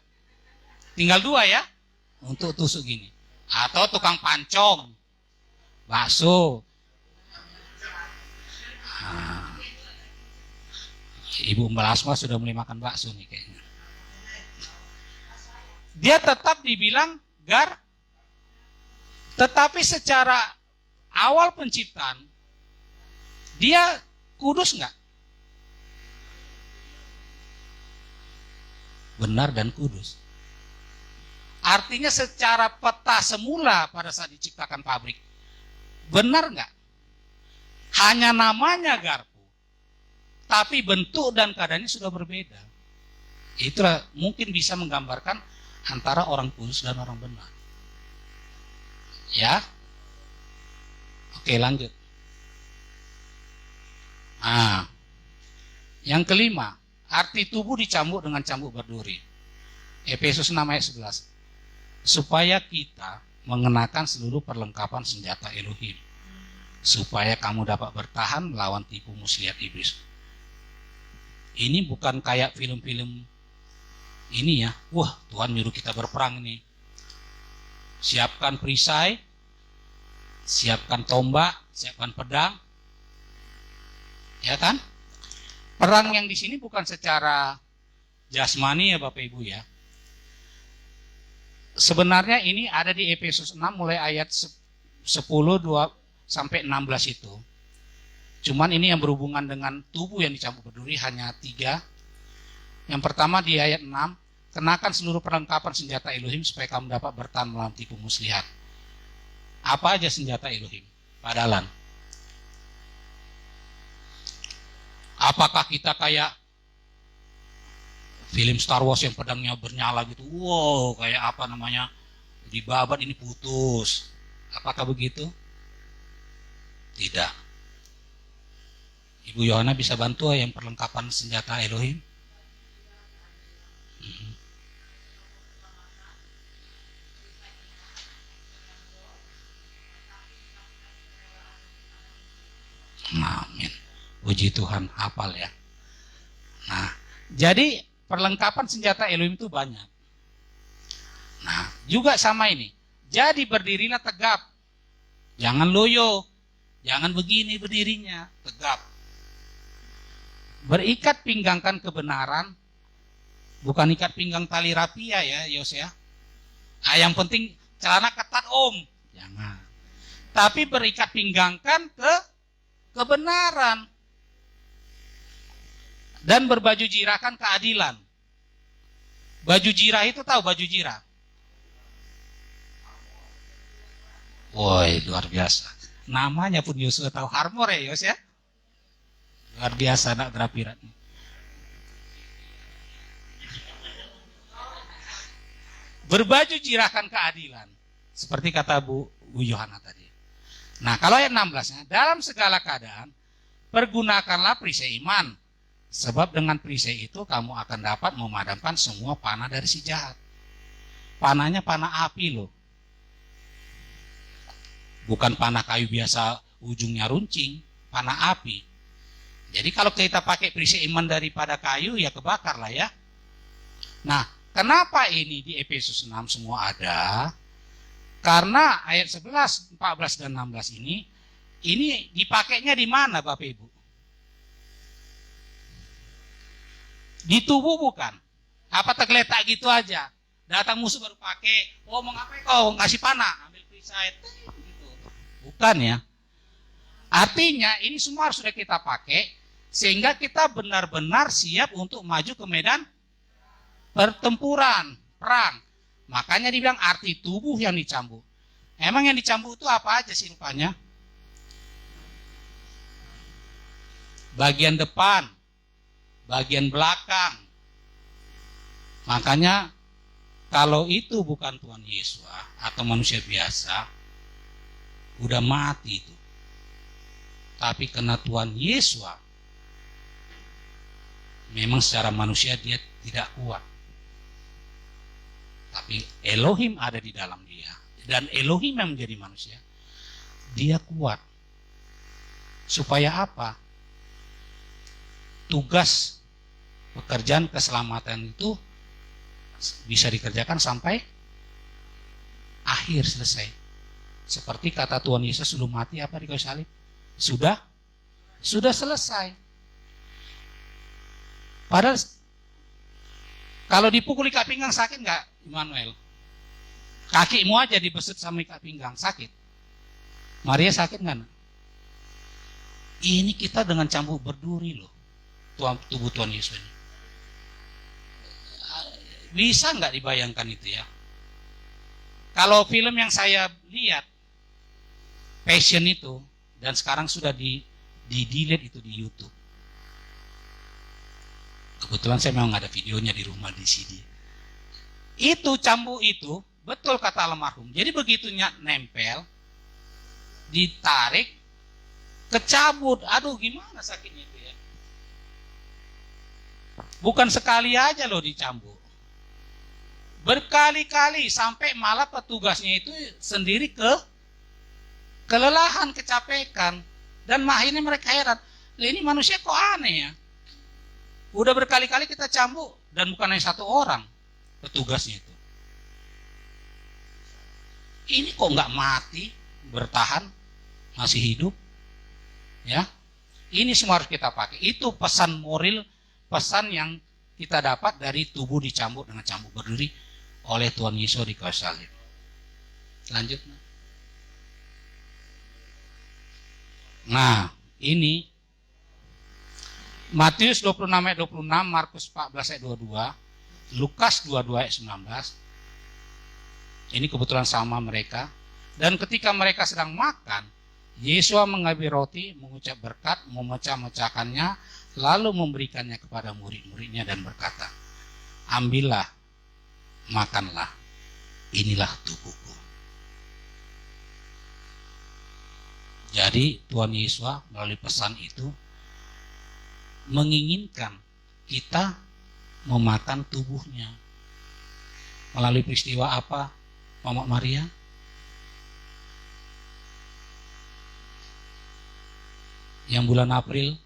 Tinggal 2 ya, untuk tusuk gini. Atau tukang pancong, bakso. Nah, Ibu Melasma sudah mulai makan bakso nih kayaknya. Dia tetap dibilang tetapi secara awal penciptaan dia kudus nggak? Benar dan kudus. Artinya secara peta semula pada saat diciptakan pabrik, benar nggak? Hanya namanya garpu, tapi bentuk dan keadaannya sudah berbeda. Itulah mungkin bisa menggambarkan antara orang kudus dan orang benar. Ya, oke lanjut. Nah, yang kelima, arti tubuh dicambuk dengan cambuk berduri. Efesus 6 ayat 11. Supaya kita mengenakan seluruh perlengkapan senjata Elohim, supaya kamu dapat bertahan melawan tipu muslihat iblis. Ini bukan kayak film-film ini ya, wah Tuhan nyuruh kita berperang ini. Siapkan perisai, siapkan tombak, siapkan pedang. Ya kan? Perang yang di sini bukan secara jasmani ya Bapak Ibu ya. Sebenarnya ini ada di Efesus 6 mulai ayat 10 2 sampai 16 itu. Cuman ini yang berhubungan dengan tubuh yang dicambuk berduri hanya 3. Yang pertama di ayat 6, kenakan seluruh perlengkapan senjata Elohim supaya kamu dapat bertahan melawan tipu muslihat. Apa aja senjata Elohim? Pak Dalan. Apakah kita kayak film Star Wars yang pedangnya bernyala gitu? Wow, kayak apa namanya? Dibabat ini putus. Apakah begitu? Tidak. Ibu Yohana bisa bantu yang perlengkapan senjata Elohim? Amin. Puji Tuhan, hafal ya. Nah, jadi perlengkapan senjata Elohim itu banyak. Nah, juga sama ini. Jadi berdirilah tegap. Jangan loyo. Jangan begini berdirinya, tegap. Berikat pinggangkan kebenaran. Bukan ikat pinggang tali rapia ya, Yos ya. Nah, yang penting celana ketat om. Jangan. Tapi berikat pinggangkan kebenaran. Dan berbaju jirahkan keadilan. Baju jirah itu tahu baju jirah? Woi, luar biasa. Namanya pun Yosua tahu, Harmor ya Yos ya. Luar biasa anak terapirat. Berbaju jirahkan keadilan. Seperti kata Bu Yohana tadi. Nah, kalau ayat 16-nya, dalam segala keadaan pergunakanlah perisai iman. Sebab dengan perisai itu kamu akan dapat memadamkan semua panah dari si jahat. Panahnya panah api loh. Bukan panah kayu biasa ujungnya runcing, panah api. Jadi kalau kita pakai perisai iman daripada kayu ya kebakar lah ya. Nah, kenapa ini di Efesus 6 semua ada? Karena ayat 11, 14 dan 16 ini dipakainya di mana Bapak Ibu? Di tubuh bukan? Apa tergeletak gitu aja? Datang musuh baru pakai, oh mau ngapain kau? Ngasih panah, ambil perisai. Gitu. Bukan ya. Artinya ini semua harus sudah kita pakai Sehingga kita benar-benar siap untuk maju ke medan pertempuran, perang. Makanya dibilang arti tubuh yang dicambuk. Emang yang dicambuk itu apa aja sih rupanya? Bagian depan, bagian belakang. Makanya kalau itu bukan Tuhan Yesus atau manusia biasa, udah mati itu. Tapi karena Tuhan Yesus, memang secara manusia dia tidak kuat. Tapi Elohim ada di dalam dia. Dan Elohim yang menjadi manusia, dia kuat. Supaya apa? Tugas pekerjaan keselamatan itu bisa dikerjakan sampai akhir selesai. Seperti kata Tuhan Yesus sebelum mati apa di kayu salib? Sudah selesai. Padahal kalau dipukul ikat pinggang sakit nggak, Immanuel? Kakimu aja dibeset sama ikat pinggang sakit. Maria sakit nggak? Ini kita dengan cambuk berduri loh, tubuh Tuhan Yesus ini. Bisa nggak dibayangkan itu ya? Kalau film yang saya lihat, Passion itu, dan sekarang sudah di-delete itu di YouTube. Kebetulan saya memang ada videonya di rumah di CD. Itu cambuk itu, betul kata almarhum. Jadi begitu nempel, ditarik, kecabut. Aduh gimana sakitnya itu ya. Bukan sekali aja loh dicambuk. Berkali-kali sampai malah petugasnya itu sendiri kelelahan, kecapekan. Dan akhirnya mereka heran, ini manusia kok aneh ya. Udah berkali-kali kita cambuk dan bukan hanya satu orang petugasnya itu. Ini kok nggak mati, bertahan, masih hidup, ya? Ini semua harus kita pakai. Itu pesan moral, pesan yang kita dapat dari tubuh dicambuk dengan cambuk berduri oleh Tuhan Yesus di kayu salib. Lanjut. Nah, ini Matius 26 ayat 26, Markus 14 ayat 22, Lukas 22 ayat 19. Ini kebetulan sama mereka. Dan ketika mereka sedang makan, Yesus mengambil roti, mengucap berkat, memecah-mecahkannya, lalu memberikannya kepada murid-muridnya dan berkata, ambillah, makanlah, inilah tubuhku. Jadi Tuhan Yesus melalui pesan itu menginginkan kita memakan tubuhnya. Melalui peristiwa apa, Mama Maria? Yang bulan April,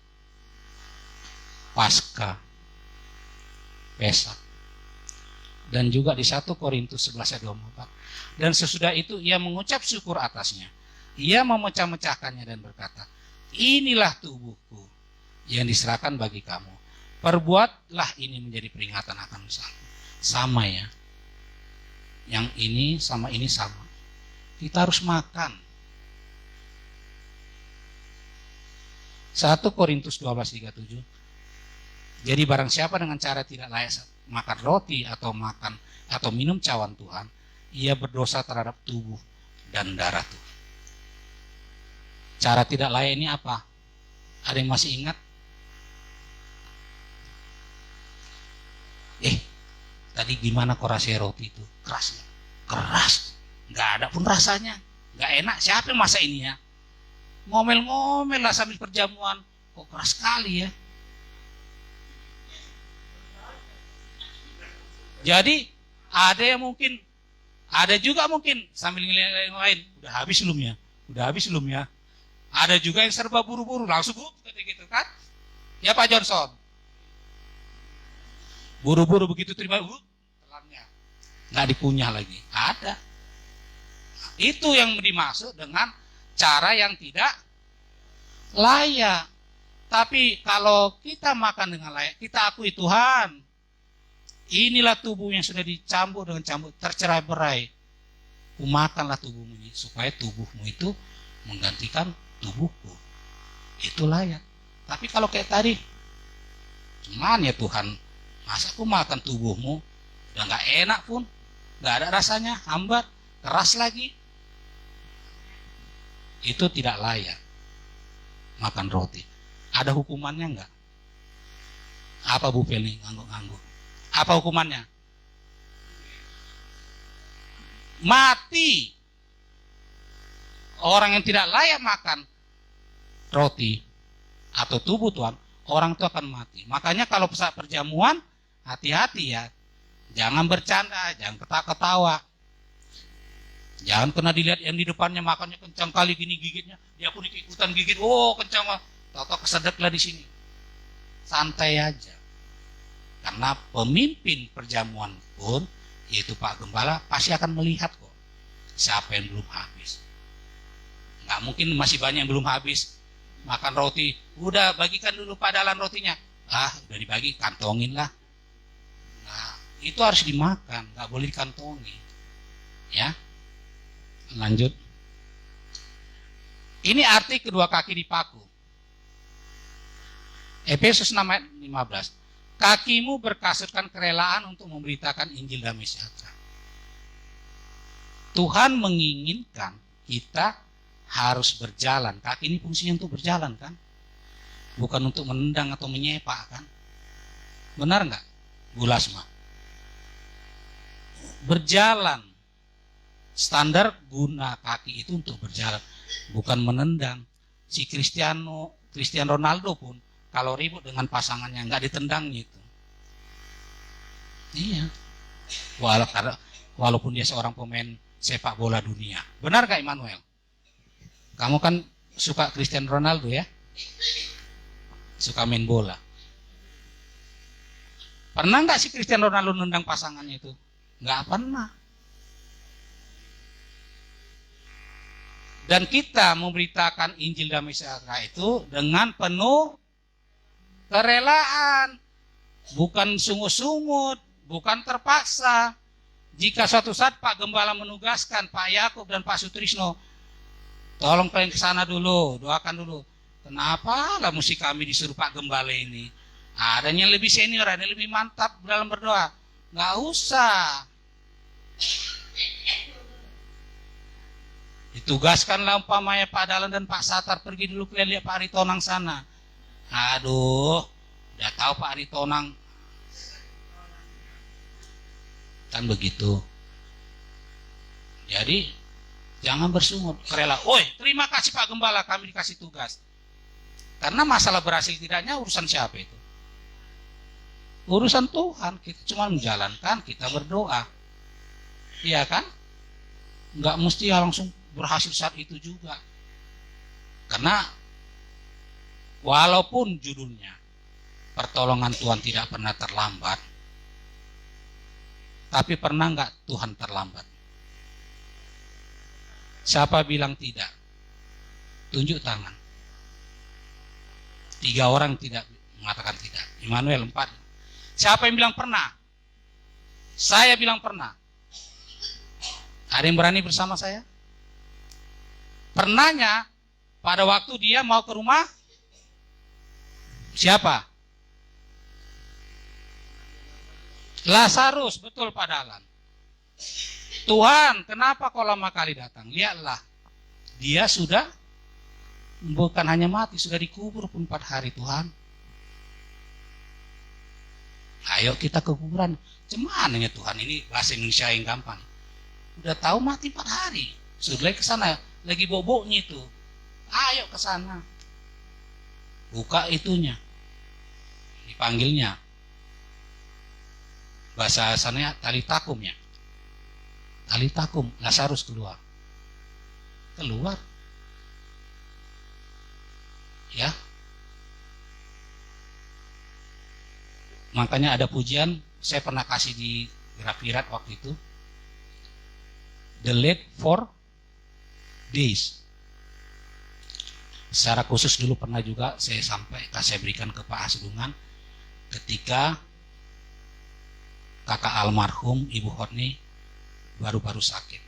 Paskah, Pesak. Dan juga di 1 Korintus 11 ayat 24. Dan sesudah itu ia mengucap syukur atasnya. Ia memecah-mecahkannya dan berkata, inilah tubuhku yang diserahkan bagi kamu. Perbuatlah ini menjadi peringatan akan usahaku. Sama ya. Yang ini sama ini sama. Kita harus makan. 1 Korintus 12:37. Jadi barang siapa dengan cara tidak layak makan roti atau makan atau minum cawan Tuhan, ia berdosa terhadap tubuh dan darah Tuhan. Cara tidak layak ini apa? Ada yang masih ingat? Tadi gimana kok rasanya roti itu? Keras. Nggak ada pun rasanya. Nggak enak. Siapa yang masak ini ya? Ngomel-ngomel lah sambil perjamuan. Kok keras sekali ya? Jadi ada juga mungkin sambil ngeliat yang lain. Udah habis belum ya? Ada juga yang serba buru-buru, langsung gitu kan? Ya Pak Johnson. Buru-buru begitu terima, telannya. Nggak dikunyah lagi. Ada. Itu yang dimaksud dengan cara yang tidak layak. Tapi kalau kita makan dengan layak, kita akui Tuhan. Inilah tubuh yang sudah dicambuk dengan cambuk tercerai-berai. Makanlah tubuhmu ini supaya tubuhmu itu menggantikan tubuhku. Itu layak. Tapi kalau kayak tadi, cuman ya Tuhan, masa aku makan tubuhmu, udah gak enak pun, gak ada rasanya, hambar, keras lagi. Itu tidak layak makan roti. Ada hukumannya enggak? Apa Bu Feli ngangguk-ngangguk? Apa hukumannya? Mati. Orang yang tidak layak makan roti atau tubuh Tuhan, orang itu akan mati. Makanya kalau saat perjamuan, hati-hati ya. Jangan bercanda, jangan ketawa-ketawa. Jangan pernah dilihat yang di depannya makannya kencang kali gini gigitnya, dia pun ikutan gigit, oh kencang mah, tahu kesedeklah di sini. Santai aja. Karena pemimpin perjamuan pun, yaitu Pak Gembala, pasti akan melihat kok siapa yang belum habis. Nggak mungkin masih banyak yang belum habis makan roti. Udah bagikan dulu padalan rotinya. Udah dibagi, kantongin lah. Nah, itu harus dimakan, nggak boleh dikantongi. Ya. Lanjut. Ini arti kedua kaki dipaku. Efesus 6 ayat 15. Kakimu berkasutkan kerelaan untuk memberitakan Injil damai sejahtera. Tuhan menginginkan kita harus berjalan. Kaki ini fungsinya untuk berjalan kan? Bukan untuk menendang atau menyepak kan? Benar nggak, Bu Lasma? Berjalan. Standar guna kaki itu untuk berjalan, bukan menendang. Si Cristiano Ronaldo pun kalau ribut dengan pasangannya nggak ditendang gitu. Iya. Walaupun dia seorang pemain sepak bola dunia. Benar gak Immanuel? Kamu kan suka Cristiano Ronaldo ya? Suka main bola. Pernah nggak si Cristiano Ronaldo nendang pasangannya itu? Nggak pernah. Dan kita memberitakan Injil damai sejahtera itu dengan penuh kerelaan, bukan sungut-sungut, bukan terpaksa. Jika suatu saat Pak Gembala menugaskan Pak Yakub dan Pak Sutrisno, tolong kalian ke sana dulu, doakan dulu. Kenapa lah mesti kami disuruh Pak Gembala ini? Adanya lebih senior, ada yang lebih mantap dalam berdoa. Nggak usah. Ditugaskanlah umpamanya Pak Dalan dan Pak Satar pergi dulu kalian lihat Pak Aritonang sana. Aduh, udah tahu Pak Aritonang kan begitu. Jadi jangan bersungut, rela. Oi, terima kasih Pak Gembala, kami dikasih tugas. Karena masalah berhasil tidaknya urusan siapa itu? Urusan Tuhan. Kita cuma menjalankan, kita berdoa. Iya kan? Nggak mesti langsung berhasil saat itu juga. Karena walaupun judulnya pertolongan Tuhan tidak pernah terlambat, tapi pernah nggak Tuhan terlambat? Siapa bilang tidak? Tunjuk tangan. 3 orang tidak mengatakan tidak. Immanuel 4. Siapa yang bilang pernah? Saya bilang pernah. Ada yang berani bersama saya? Pernahnya pada waktu dia mau ke rumah siapa? Lazarus, betul Pak Dalan. Tuhan, kenapa kau lama kali datang? Lihatlah, dia sudah bukan hanya mati, sudah dikubur pun 4 hari Tuhan. Ayo kita ke kuburan. Cumananya Tuhan, ini bahasa Indonesia yang gampang. Udah tahu mati 4 hari, sudah ke sana. Lagi boboknya itu, ayo ke sana, buka itunya, dipanggilnya, bahasa asalnya tali takum ya, tali takum. Lazarus keluar, ya. Makanya ada pujian, saya pernah kasih di Grafirat waktu itu, the late for days. Secara khusus dulu pernah juga saya berikan ke Pak Asdungan ketika kakak almarhum Ibu Hotni baru-baru sakit.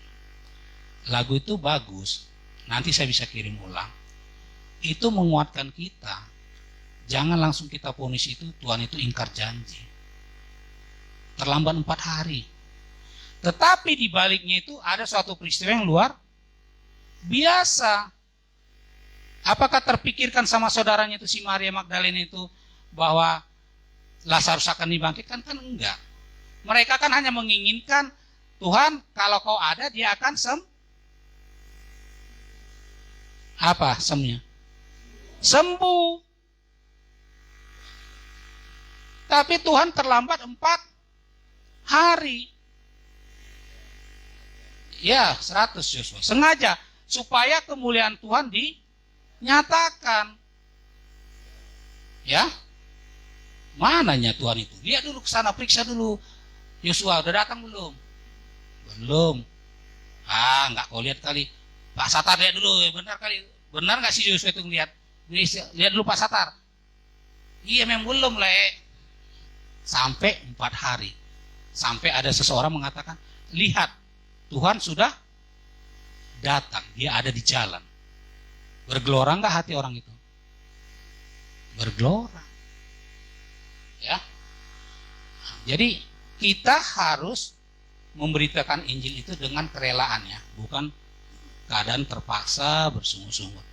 Lagu itu bagus, nanti saya bisa kirim ulang. Itu menguatkan kita Jangan langsung kita vonis itu Tuhan itu ingkar janji. Terlambat 4 hari. Tetapi di baliknya itu ada suatu peristiwa yang luar biasa. Apakah terpikirkan sama saudaranya itu si Maria Magdalena itu bahwa Lazarus akan dibangkitkan? Kan enggak. Mereka kan hanya menginginkan, Tuhan kalau kau ada dia akan semnya? Sembuh. Tapi Tuhan terlambat 4 hari. Ya 100 Yosua. Sengaja supaya kemuliaan Tuhan dinyatakan. Ya. Mananya Tuhan itu? Lihat dulu ke sana, periksa dulu. Yosua udah datang belum? Belum. Enggak kau lihat kali. Pak Satar lihat dulu, benar kali. Benar enggak sih Yosua itu ngelihat? Lihat dulu Pak Satar. Iya memang belum lah. Sampai 4 hari. Sampai ada seseorang mengatakan, lihat Tuhan sudah datang. Dia ada di jalan. Bergelora enggak hati orang itu? Bergelora. Ya. Jadi kita harus memberitakan Injil itu dengan kerelaan ya, bukan keadaan terpaksa bersungut-sungut.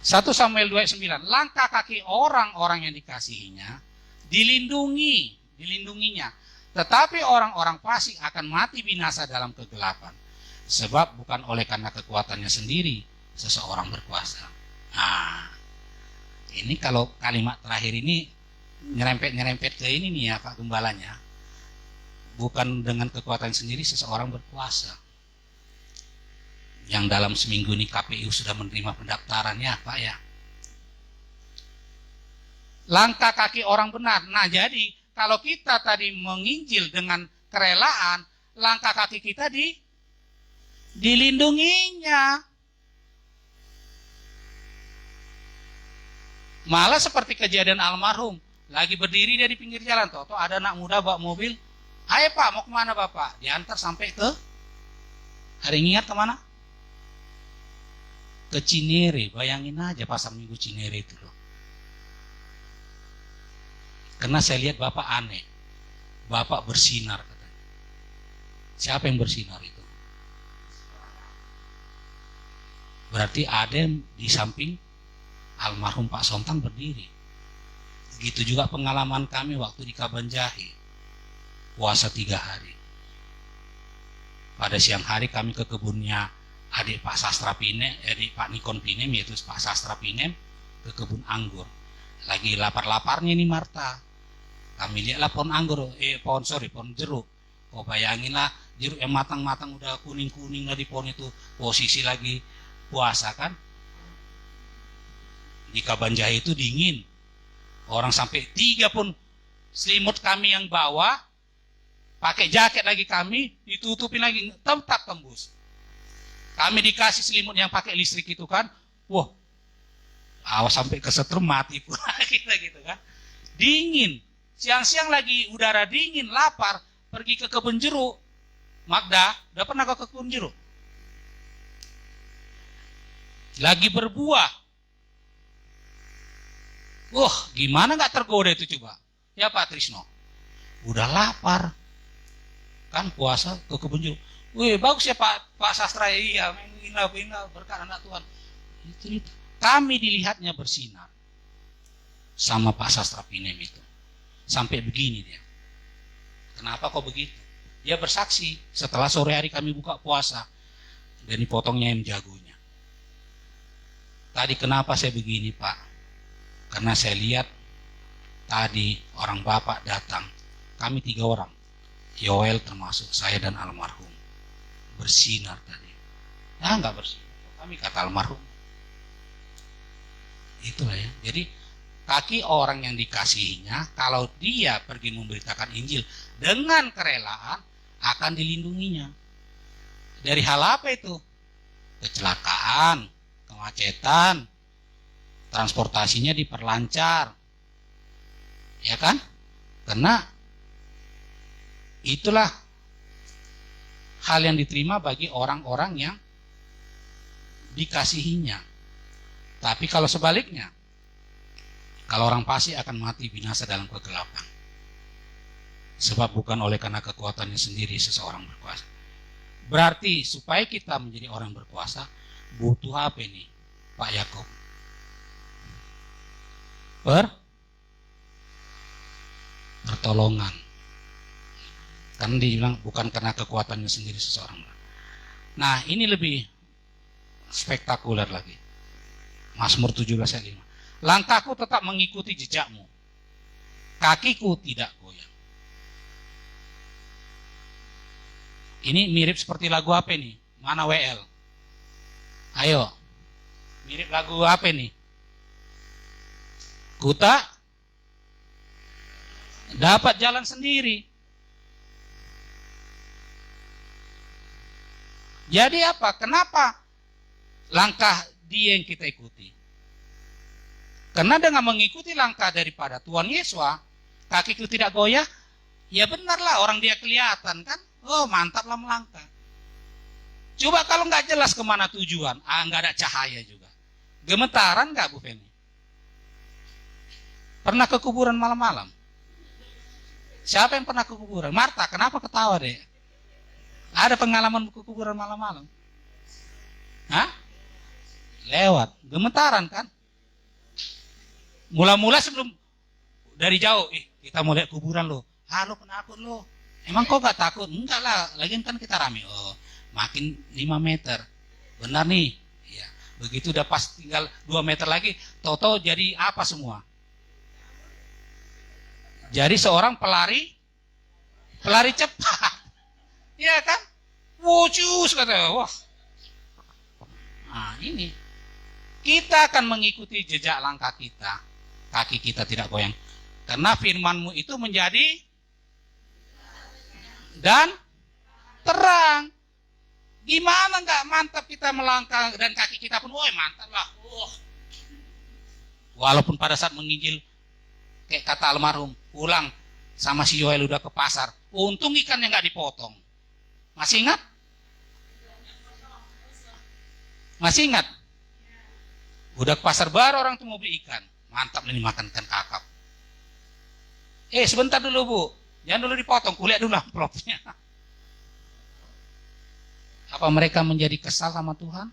1 Samuel 2:9, langkah kaki orang-orang yang dikasihinya dilindunginya. Tetapi orang-orang fasik akan mati binasa dalam kegelapan. Sebab bukan oleh karena kekuatannya sendiri seseorang berkuasa. Nah, ini kalau kalimat terakhir ini nyerempet ke ini nih ya Pak Gembalanya. Bukan dengan kekuatan sendiri seseorang berkuasa. Yang dalam seminggu ini KPU sudah menerima pendaftarannya Pak ya. Langkah kaki orang benar. Nah jadi kalau kita tadi menginjil dengan kerelaan, langkah kaki kita dilindunginya. Malah seperti kejadian almarhum, lagi berdiri dia di pinggir jalan, toh ada anak muda bawa mobil, ayo Pak mau kemana Bapak? Diantar sampai ke, hari ingat kemana? Ke Cinere, bayangin aja pasar Minggu Cinere itu loh. Karena saya lihat Bapak aneh, Bapak bersinar katanya. Siapa yang bersinar itu? Berarti ada yang di samping almarhum Pak Sontang berdiri. Begitu juga pengalaman kami waktu di Kabanjahe, puasa 3 hari. Pada siang hari kami ke kebunnya adik Pak Sastra Pinem, adik Pak Nikon Pinem, yaitu Pak Sastra Pinem, ke kebun anggur. Lagi lapar-laparnya nih Marta. Kami lihatlah pohon anggur, pohon jeruk. Oh bayanginlah jeruk yang matang-matang udah kuning-kuning lah di pohon itu. Posisi lagi puasa kan. Di Kabanjahe itu dingin. Orang sampai 3 pun selimut kami yang bawa, pakai jaket lagi kami, ditutupin lagi, tetap tembus. Kami dikasih selimut yang pakai listrik itu kan, wah, awas sampai kesetrum mati pula kita gitu kan. Dingin, siang-siang lagi udara dingin, lapar, pergi ke kebun jeruk. Magda, udah pernah ke kebun jeruk? Lagi berbuah. Wah, gimana gak tergoda itu coba? Ya Pak Trisno, udah lapar, kan puasa ke kebun jeruk. Wih, bagus ya Pak Sastra, iya, menghina berkat anak Tuhan. Itu. Kami dilihatnya bersinar sama Pak Sastra Pinem itu. Sampai begini dia. Kenapa kok begitu? Dia bersaksi setelah sore hari kami buka puasa dan dipotongnya ayam jagonya. Tadi kenapa saya begini Pak? Karena saya lihat tadi orang Bapak datang. Kami 3 orang. Yoel termasuk saya dan almarhum. Bersinar tadi. Nah enggak bersinar. Kami kata almarhum. Itulah ya. Jadi kaki orang yang dikasihinya, kalau dia pergi memberitakan Injil dengan kerelaan, akan dilindunginya. Dari hal apa itu? Kecelakaan, kemacetan, transportasinya diperlancar. Ya kan? Karena itulah hal yang diterima bagi orang-orang yang dikasihinya. Tapi kalau sebaliknya, Kalau orang fasik akan mati binasa dalam kegelapan. Sebab bukan oleh karena kekuatannya sendiri seseorang berkuasa. Berarti supaya kita menjadi orang berkuasa, butuh apa ini, Pak Yakob? Pertolongan. Karena dia bilang bukan karena kekuatannya sendiri seseorang. Nah, ini lebih spektakuler lagi. Mazmur 17 ayat 5. Langkahku tetap mengikuti jejakmu. Kakiku tidak goyang. Ini mirip seperti lagu apa nih? Mana WL? Ayo. Mirip lagu apa nih? Kuta dapat jalan sendiri. Jadi apa? Kenapa langkah dia yang kita ikuti? Karena dengan mengikuti langkah daripada Tuhan Yesus, kakiku tidak goyah, ya benarlah orang dia kelihatan kan? Oh mantaplah melangkah. Coba kalau nggak jelas kemana tujuan, nggak ada cahaya juga. Gemetaran nggak Bu Feni? Pernah ke kuburan malam-malam? Siapa yang pernah ke kuburan? Marta, kenapa ketawa deh? Ada pengalaman ke kuburan malam-malam? Hah? Lewat, gemetaran kan? Mula-mula sebelum dari jauh, kita mau lihat kuburan lo. Lo penakut lo. Emang kok gak takut? Enggak lah, lagian kan kita rame. Oh, makin 5 meter. Benar nih. Ya, begitu udah pas tinggal 2 meter lagi, toto jadi apa semua? Jadi seorang pelari cepat. Iya kan? Wucus kata. Wah. Nah, ini. Kita akan mengikuti jejak langkah kita. Kaki kita tidak goyang. Karena firman-Mu itu menjadi dan terang. Gimana nggak mantap kita melangkah dan kaki kita pun, woi mantap lah. Walaupun pada saat menginjil, kayak kata almarhum, pulang sama si Yoel udah ke pasar. Untung ikannya nggak dipotong. Masih ingat? Masih ingat? Udah ke pasar baru orang tuh mau beli ikan. Mantap nih makan ikan kakap. Sebentar dulu Bu. Jangan dulu dipotong, kulihat dulu amplopnya. Apa mereka menjadi kesal sama Tuhan?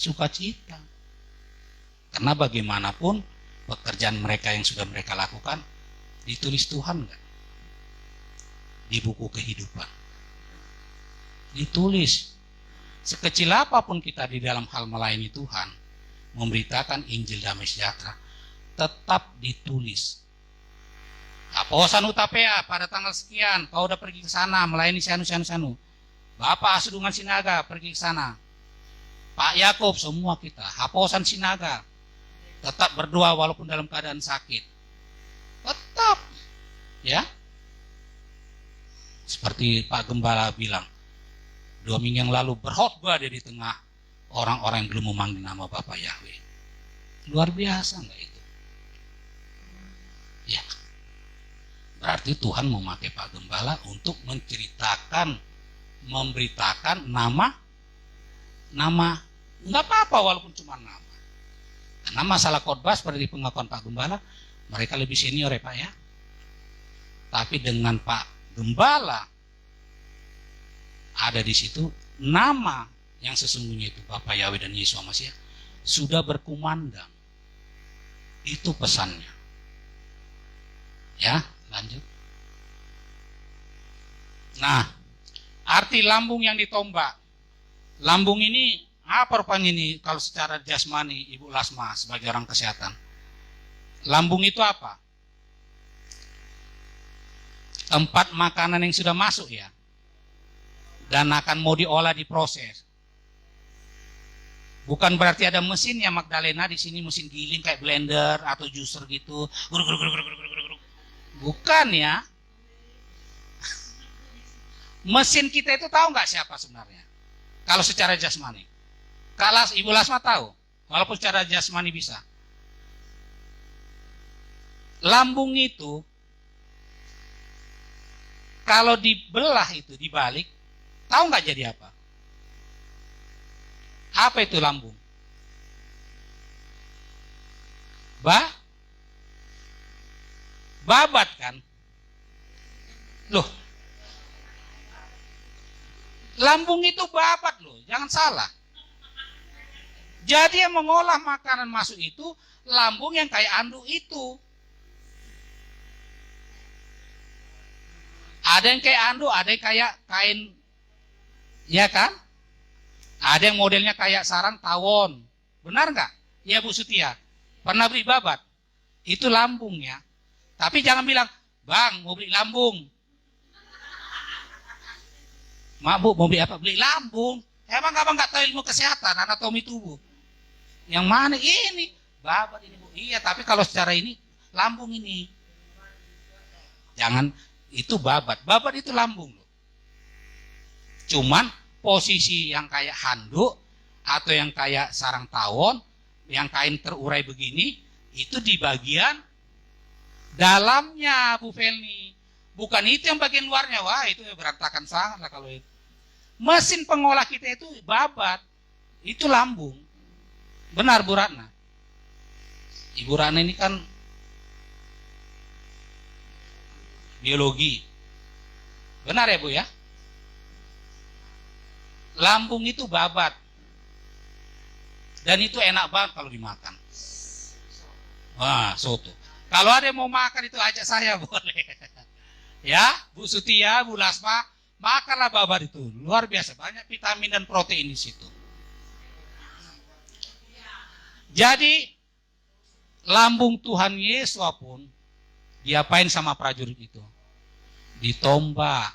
Sukacita. Karena bagaimanapun pekerjaan mereka yang sudah mereka lakukan ditulis Tuhan enggak? Di buku kehidupan. Ditulis. Sekecil apapun kita di dalam hal melayani Tuhan, memberitakan Injil damai sejahtera, tetap ditulis. Aposan Utapea pada tanggal sekian, kau udah pergi ke sana melayani sanu. Bapak Asudungan Sinaga pergi ke sana. Pak Yakob, semua kita, Haposan Sinaga, tetap berdoa walaupun dalam keadaan sakit. Tetap, ya. Seperti Pak Gembala bilang, 2 minggu yang lalu berkhotbah dia di tengah orang-orang yang belum memanggil nama Bapak Yahweh. Luar biasa enggak itu? Ya. Berarti Tuhan memakai Pak Gembala untuk menceritakan, memberitakan nama. Enggak apa-apa walaupun cuma nama. Karena masalah khotbah seperti pengakuan Pak Gembala, mereka lebih senior ya Pak ya. Tapi dengan Pak Gembala ada di situ nama yang sesungguhnya itu Bapak Yahweh dan Yesus Masiah sudah berkumandang. Itu pesannya. Ya, lanjut. Nah, arti lambung yang ditombak. Lambung ini apa rupanya ini kalau secara jasmani Ibu Lasma sebagai orang kesehatan? Lambung itu apa? Tempat makanan yang sudah masuk ya. Dan akan mau diolah, diproses. Bukan berarti ada mesin ya Magdalena di sini, mesin giling kayak blender atau juicer gitu. Bukan ya. Mesin kita itu tahu nggak siapa sebenarnya? Kalau secara jasmani. Kalau Ibu Lasma tahu, walaupun secara jasmani bisa. Lambung itu kalau dibelah itu dibalik, tahu nggak jadi apa? Apa itu lambung? Babat kan? Loh, lambung itu babat loh, jangan salah. Jadi yang mengolah makanan masuk itu lambung yang kayak anduk itu. Ada yang kayak anduk, ada yang kayak kain, ya kan? Ada yang modelnya kayak sarang tawon. Benar nggak? Ya Bu Sutia, pernah beli babat? Itu lambungnya. Tapi jangan bilang, Bang mau beli lambung. Mak Bu mau beli apa? Beli lambung. Emang abang nggak tahu ilmu kesehatan, anatomi tubuh? Yang mana ini? Babat ini Bu. Iya, tapi kalau secara ini lambung ini. Jangan, itu babat. Babat itu lambung loh. Cuman posisi yang kayak handuk atau yang kayak sarang tawon, yang kain terurai begini, itu di bagian dalamnya Bu Felni. Bukan itu yang bagian luarnya. Wah, itu berantakan sangat lah kalau itu. Mesin pengolah kita itu babat. Itu lambung. Benar Bu Ratna. Ibu Ratna ini kan biologi. Benar ya Bu ya? Lambung itu babat. Dan itu enak banget kalau dimakan. Wah, soto. Kalau ada yang mau makan itu ajak saya boleh. Ya, Bu Sutia, Bu Lasma, makanlah babat itu. Luar biasa, banyak vitamin dan protein di situ. Jadi lambung Tuhan Yesus pun diapain sama prajurit itu? Ditombak.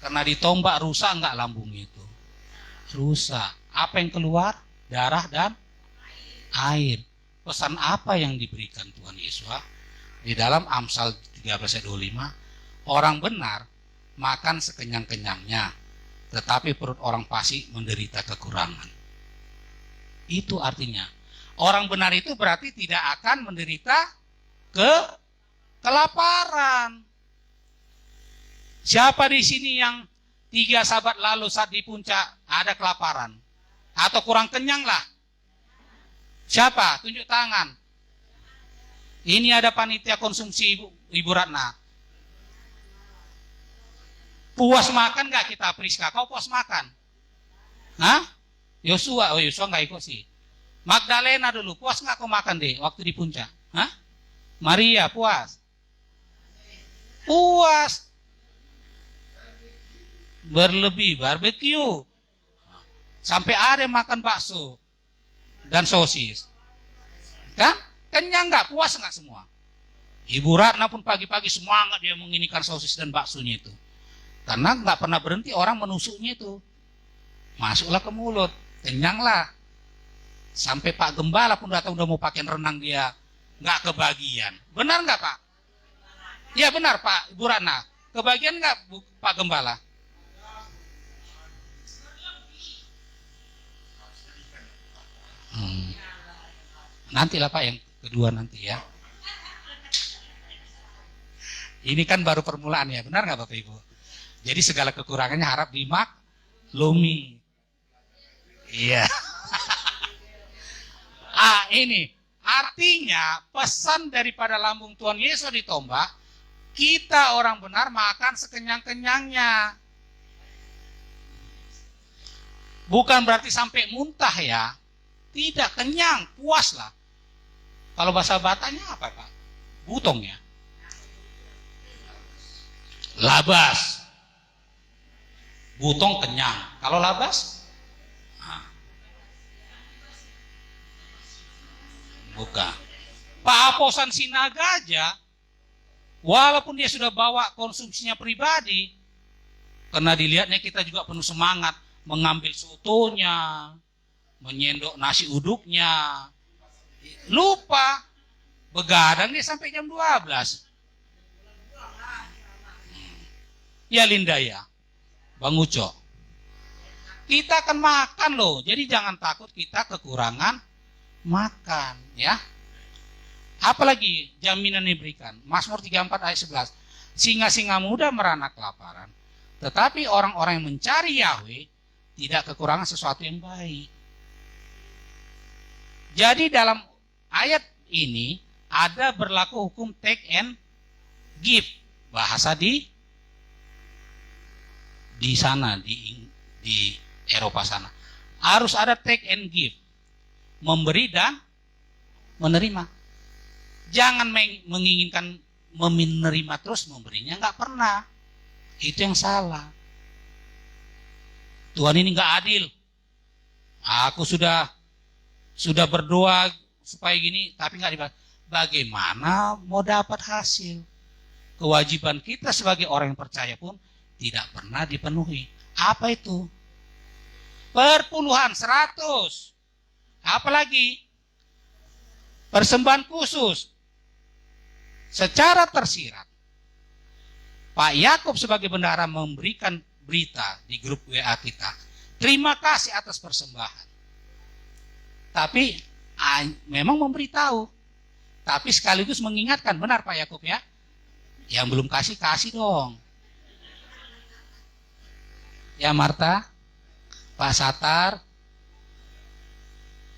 Karena ditombak rusak enggak lambung itu? Rusak. Apa yang keluar? Darah dan air. Pesan apa yang diberikan Tuhan Yesus? Di dalam Amsal 13 ayat 25, orang benar makan sekenyang-kenyangnya, tetapi perut orang fasik menderita kekurangan. Itu artinya orang benar itu berarti tidak akan menderita kelaparan. Siapa di sini yang 3 sahabat lalu saat di puncak ada kelaparan atau kurang kenyang lah? Siapa? Tunjuk tangan. Ini ada panitia konsumsi Ibu Ratna. Puas makan gak kita, Priska? Kau puas makan? Hah? Yosua? Oh, Yosua gak ikut sih. Magdalena dulu, puas gak kau makan deh waktu di puncak? Hah? Maria, puas? Puas. Berlebih, barbecue. Sampai ada yang makan bakso dan sosis. Kan? Kenyang gak? Puas gak semua? Ibu Ratna pun pagi-pagi semangat dia menginikan sosis dan baksonya itu. Karena gak pernah berhenti orang menusuknya itu. Masuklah ke mulut, kenyanglah. Sampai Pak Gembala pun datang udah mau pakai renang dia gak kebagian. Benar gak Pak? Ya benar Pak, Ibu Ratna. Kebagian gak Pak Gembala? Nantilah Pak yang kedua nanti ya. Ini kan baru permulaan ya, benar nggak Bapak Ibu? Jadi segala kekurangannya harap dimaklumi. Iya. Ini artinya pesan daripada lambung Tuhan Yesus ditombak, kita orang benar makan sekenyang-kenyangnya. Bukan berarti sampai muntah ya. Tidak, kenyang, puas lah. Kalau bahasa Batanya apa Pak? Butong ya? Labas. Butong kenyang. Kalau labas? Bukan. Pak Aposan Sinaga aja, walaupun dia sudah bawa konsumsinya pribadi, karena dilihatnya kita juga penuh semangat, mengambil sotonya, menyendok nasi uduknya, lupa, begadang dia sampai jam 12. Ya Linda ya, Bang Uco. Kita akan makan loh, jadi jangan takut kita kekurangan makan ya. Apalagi jaminan diberikan. Mazmur 34 ayat 11. Singa-singa muda merana kelaparan, tetapi orang-orang yang mencari Yahweh tidak kekurangan sesuatu yang baik. Jadi dalam ayat ini ada berlaku hukum take and Give, bahasa di sana, di Eropa sana. Harus ada take and give, memberi dan menerima. Jangan menginginkan menerima terus memberinya, nggak pernah. Itu yang salah. Tuhan ini nggak adil. Aku sudah berdoa supaya gini, tapi nggak dibalas. Bagaimana mau dapat hasil? Kewajiban kita sebagai orang yang percaya pun tidak pernah dipenuhi. Apa itu? Perpuluhan, 100. Apalagi? Persembahan khusus. Secara tersirat, Pak Yakub sebagai bendahara memberikan berita di grup WA kita. Terima kasih atas persembahan. Tapi memang memberitahu. Tapi sekaligus mengingatkan, benar Pak Yakub ya? Yang belum kasih dong. Ya Marta, Pak Satar,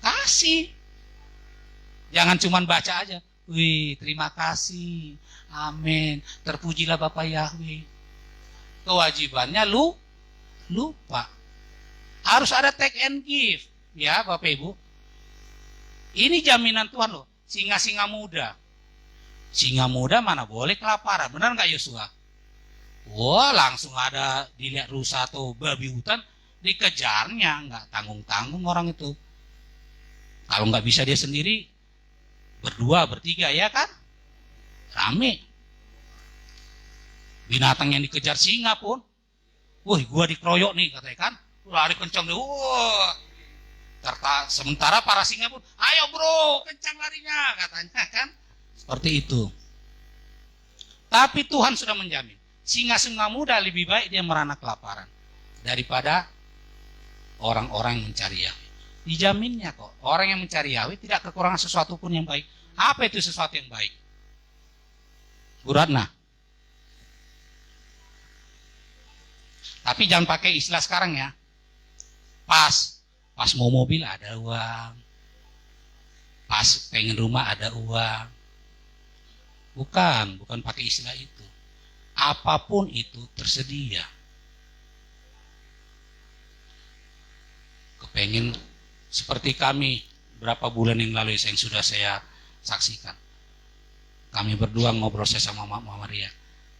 kasih. Jangan cuma baca aja. Wih, terima kasih. Amin. Terpujilah Bapak Yahweh. Kewajibannya lupa. Harus ada take and give. Ya Bapak Ibu. Ini jaminan Tuhan loh. Singa-singa muda. Singa muda mana boleh kelaparan. Benar nggak Yosua? Wah, langsung ada dilihat rusa atau babi hutan, dikejarnya. Nggak tanggung-tanggung orang itu. Kalau nggak bisa dia sendiri, berdua, bertiga, ya kan? Rame. Binatang yang dikejar singa pun, wah, gua dikeroyok nih katanya kan, lari kencang deh, wah. Sementara para singa pun, ayo bro, kencang larinya katanya kan, seperti itu. Tapi Tuhan sudah menjamin, singa-singa muda lebih baik dia merana kelaparan daripada orang-orang yang mencari Yahweh. Dijaminnya kok, orang yang mencari Yahweh tidak kekurangan sesuatu pun yang baik. Apa itu sesuatu yang baik? Bu Ratna. Tapi jangan pakai istilah sekarang ya. Pas mau mobil ada uang. Pas pengen rumah ada uang. Bukan pakai istilah itu. Apapun itu tersedia. Kepengen seperti kami berapa bulan yang lalu yang sudah saya saksikan. Kami berdua ngobrol sama Mama Maria.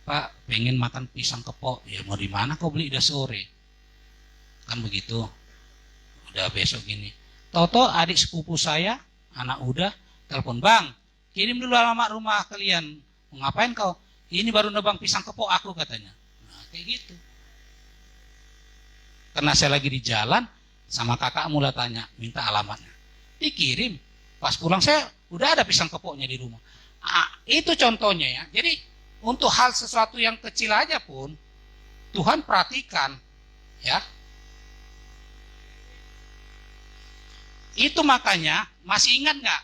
Pak, pengen makan pisang kepok. Ya mau di mana kau beli udah sore. Kan begitu. Udah besok gini. Toto adik sepupu saya, anak udah, telepon, "Bang, kirim dulu alamat rumah kalian. Mau ngapain kau?" "Ini baru nebang pisang kepok aku," katanya. Nah, kayak gitu. Karena saya lagi di jalan, sama kakak mulai tanya, minta alamatnya. Dikirim. Pas pulang saya udah ada pisang kepoknya di rumah. Itu contohnya ya. Jadi untuk hal sesuatu yang kecil aja pun Tuhan perhatikan, ya. Itu makanya masih ingat nggak?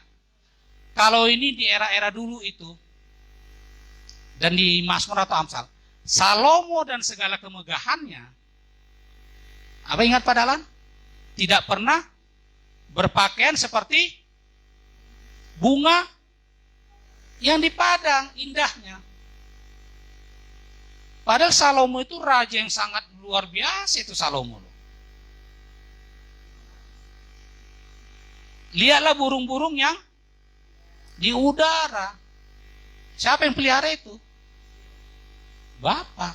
Kalau ini di era-era dulu itu dan di Mazmur atau Amsal, Salomo dan segala kemegahannya, apa ingat Pak Dalan? Tidak pernah berpakaian seperti bunga yang di padang indahnya. Padahal Salomo itu raja yang sangat luar biasa itu Salomo. Lihatlah burung-burung yang di udara. Siapa yang pelihara itu? Bapak.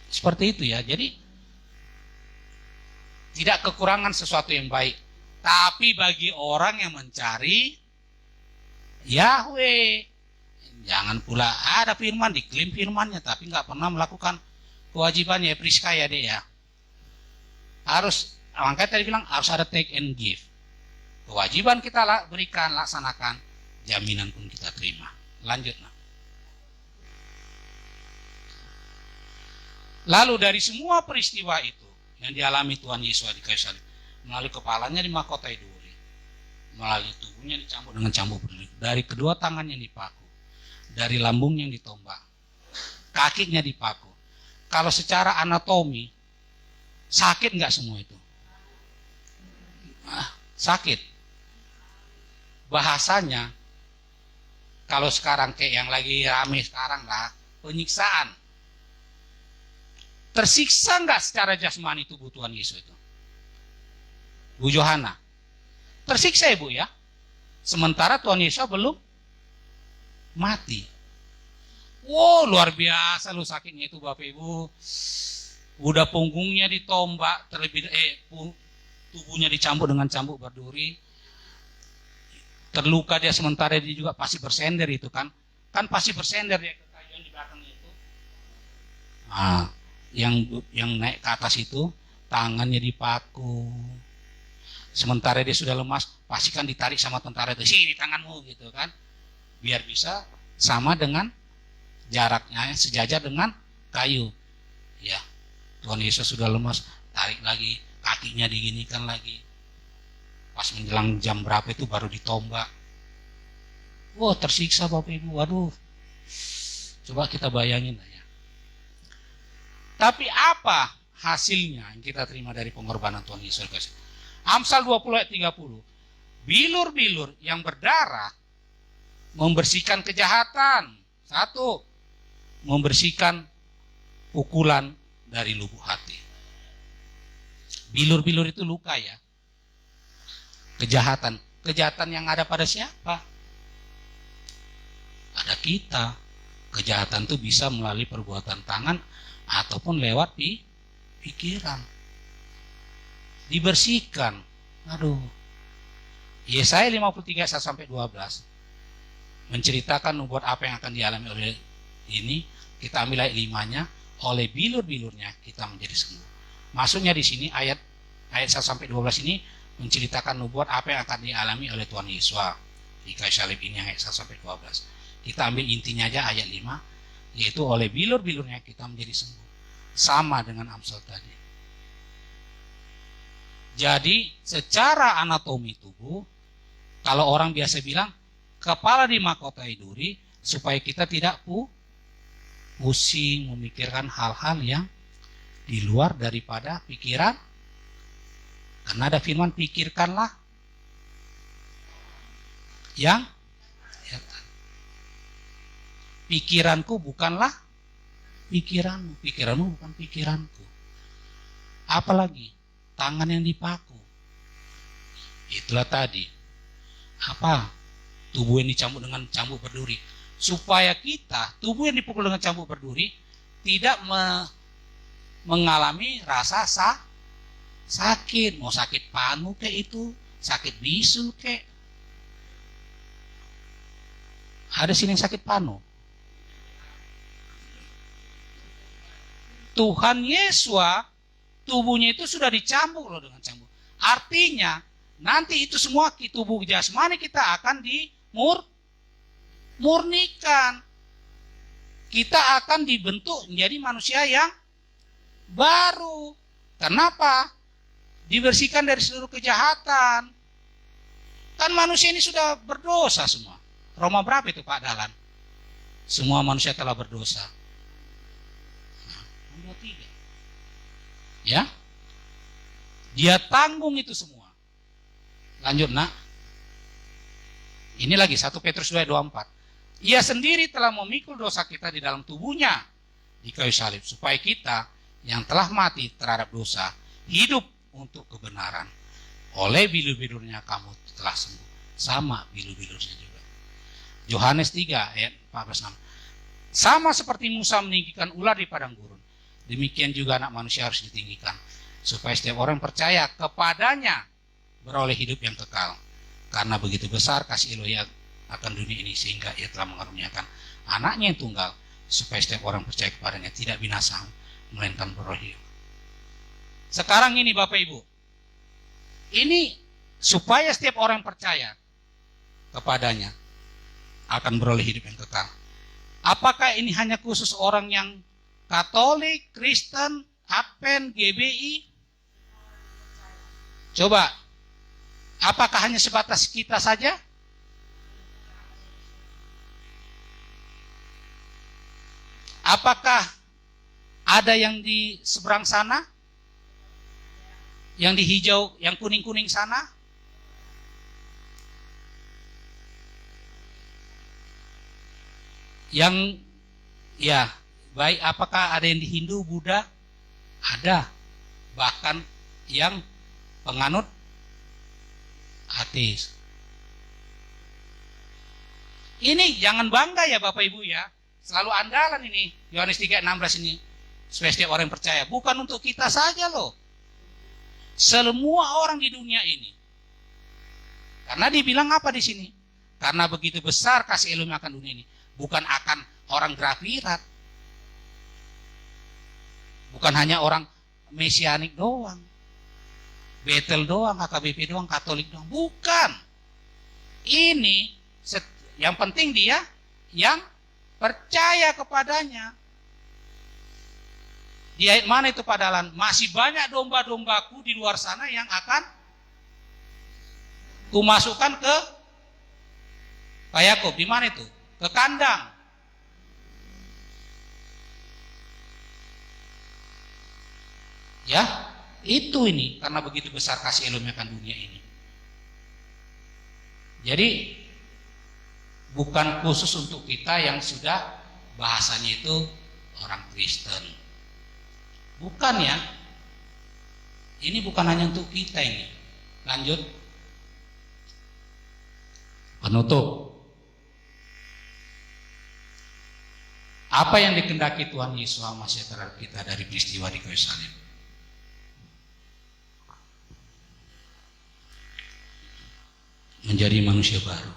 Seperti itu ya. Jadi tidak kekurangan sesuatu yang baik. Tapi bagi orang yang mencari Yahweh, jangan pula ada firman, diklaim firmannya, tapi nggak pernah melakukan kewajibannya. Priska ya deh ya. Harus, makanya tadi bilang harus ada take and give. Kewajiban kita berikan, laksanakan, jaminan pun kita terima. Lanjut. Nah. Lalu dari semua peristiwa itu yang dialami Tuhan Yesus di kayu salib, melalui kepalanya dimahkotai duri, melalui tubuhnya dicampur dengan cambuk berduri, dari kedua tangannya dipaku, dari lambungnya yang ditombak, kakinya dipaku. Kalau secara anatomi sakit nggak semua itu? Sakit. Bahasanya Kalau sekarang kayak yang lagi rame sekarang lah, penyiksaan. Tersiksa nggak secara jasmani tubuh Tuhan Yesus itu? Bu Johana, tersiksa ya Bu ya? Sementara Tuhan Yesus belum mati. Wow, luar biasa lu sakitnya itu Bapak Ibu. Udah punggungnya ditombak, tubuhnya dicambuk dengan cambuk berduri. Terluka dia, sementara dia juga pasti bersender itu kan. Kan pasti bersender dia ke kayu yang di belakangnya itu. Nah, yang naik ke atas itu tangannya dipaku. Sementara dia sudah lemas, pasti kan ditarik sama tentara itu, sini tanganmu gitu kan. Biar bisa sama dengan jaraknya, sejajar dengan kayu. Ya, Tuhan Yesus sudah lemas, tarik lagi, kakinya diginikan lagi. Pas menjelang jam berapa itu baru ditombak. Wah, tersiksa Bapak Ibu, waduh. Coba kita bayangin ya. Tapi apa hasilnya yang kita terima dari pengorbanan Tuhan Yesus? Amsal 20 ayat 30. Bilur-bilur yang berdarah membersihkan kejahatan. 1. Membersihkan pukulan dari lubuk hati. Bilur-bilur itu luka ya. Kejahatan. Kejahatan yang ada pada siapa? Pada kita. Kejahatan itu bisa melalui perbuatan tangan ataupun lewat pikiran. Dibersihkan. Aduh. Yesaya 53 sampai 12 menceritakan nubuat apa yang akan dialami oleh ini. Kita ambil ayat 5-nya, oleh bilur-bilurnya kita menjadi sembuh. Maksudnya di sini ayat 1 sampai 12 ini menceritakan nubuat apa yang akan dialami oleh Tuhan Yesus di kayu salib ini, ayat 1 sampai 12. Kita ambil intinya aja ayat 5, yaitu oleh bilur-bilurnya kita menjadi sembuh. Sama dengan Amsal tadi. Jadi secara anatomi tubuh, kalau orang biasa bilang kepala dimahkotai duri, supaya kita tidak pusing memikirkan hal-hal yang di luar daripada pikiran. Karena ada firman, pikirkanlah yang pikiranku bukanlah pikiranmu, pikiranmu bukan pikiranku. Apalagi tangan yang dipaku. Itulah tadi. Apa? Tubuh yang dicambuk dengan cambuk berduri. Supaya kita, tubuh yang dipukul dengan cambuk berduri, tidak mengalami rasa sakit. Mau sakit panu kayak itu, sakit bisul kayak. Ada sini yang sakit panu. Tuhan Yesus, tubuhnya itu sudah dicambuk loh dengan cambuk. Artinya nanti itu semua tubuh jasmani kita akan dimurnikan. Kita akan dibentuk menjadi manusia yang baru. Kenapa? Dibersihkan dari seluruh kejahatan. Kan manusia ini sudah berdosa semua. Roma berapa itu Pak Dalan? Semua manusia telah berdosa. 23. Ya, dia tanggung itu semua. Lanjut nak. Ini lagi 1 Petrus 2:24. Ia sendiri telah memikul dosa kita di dalam tubuhnya di kayu salib, supaya kita yang telah mati terhadap dosa hidup untuk kebenaran. Oleh bilur-bilurnya kamu telah sembuh. Sama bilur-bilurnya juga. Yohanes 3 ayat 14-6. Sama seperti Musa meninggikan ular di padang gurun, demikian juga anak manusia harus ditinggikan, supaya setiap orang percaya kepadanya beroleh hidup yang kekal. Karena begitu besar kasih Elohim akan dunia ini, sehingga ia telah mengaruniakan anaknya yang tunggal, supaya setiap orang percaya kepadanya tidak binasa, melainkan beroleh hidup. Sekarang ini Bapak Ibu, ini supaya setiap orang percaya kepadanya akan beroleh hidup yang kekal. Apakah ini hanya khusus orang yang Katolik, Kristen, Advent, GBI? Coba, apakah hanya sebatas kita saja? Apakah ada yang di seberang sana? Yang di hijau, yang kuning-kuning sana? Yang ya baik, apakah ada yang di Hindu, Buddha? Ada. Bahkan yang penganut ateis. Ini jangan bangga ya Bapak Ibu ya. Selalu andalan ini, Yohanes 3:16 ini. Supaya setiap orang yang percaya. Bukan untuk kita saja loh. Semua orang di dunia ini. Karena dibilang apa di sini? Karena begitu besar kasih Elohim akan dunia ini. Bukan akan orang grafirat. Bukan hanya orang mesianik doang. Betel doang, HKBP doang, Katolik doang. Bukan. Ini yang penting dia yang percaya kepadanya. Di ayat mana itu Pak Dalan? Masih banyak domba-dombaku di luar sana yang akan kumasukkan ke Pak Yakub. Di mana itu? Ke kandang. Ya, itu ini karena begitu besar kasih Elohim akan dunia ini. Jadi bukan khusus untuk kita yang sudah bahasanya itu orang Kristen. Bukan ya. Ini bukan hanya untuk kita ini. Lanjut. Penutup. Apa yang dikehendaki Tuhan Yesus Masih terhadap kita dari peristiwa di kayu salib? Menjadi manusia baru.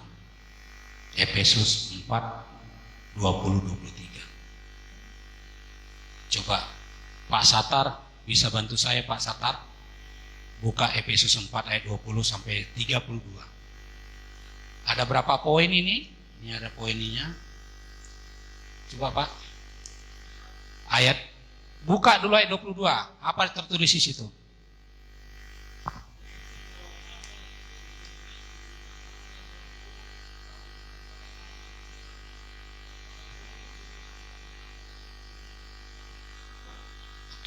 Efesus 4:20-23. Coba Pak Satar bisa bantu saya Pak Satar. Buka Efesus 4 ayat 20 sampai 32. Ada berapa poin ini? Ini ada poinnya. Coba Pak. Ayat buka dulu ayat 22. Apa tertulis di situ?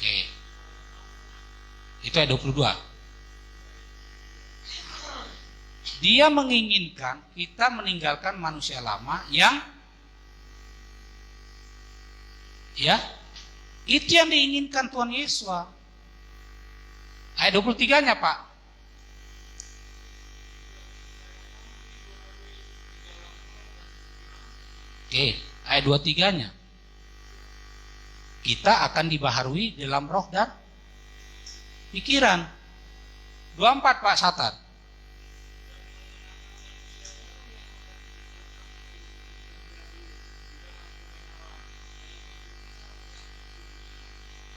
Oke. Itu ayat 22. Dia menginginkan kita meninggalkan manusia lama yang ya, itu yang diinginkan Tuhan Yesus. Ayat 23-nya, Pak. Oke, ayat 23-nya. Kita akan dibaharui dalam roh dan pikiran. 24 Pak Satar.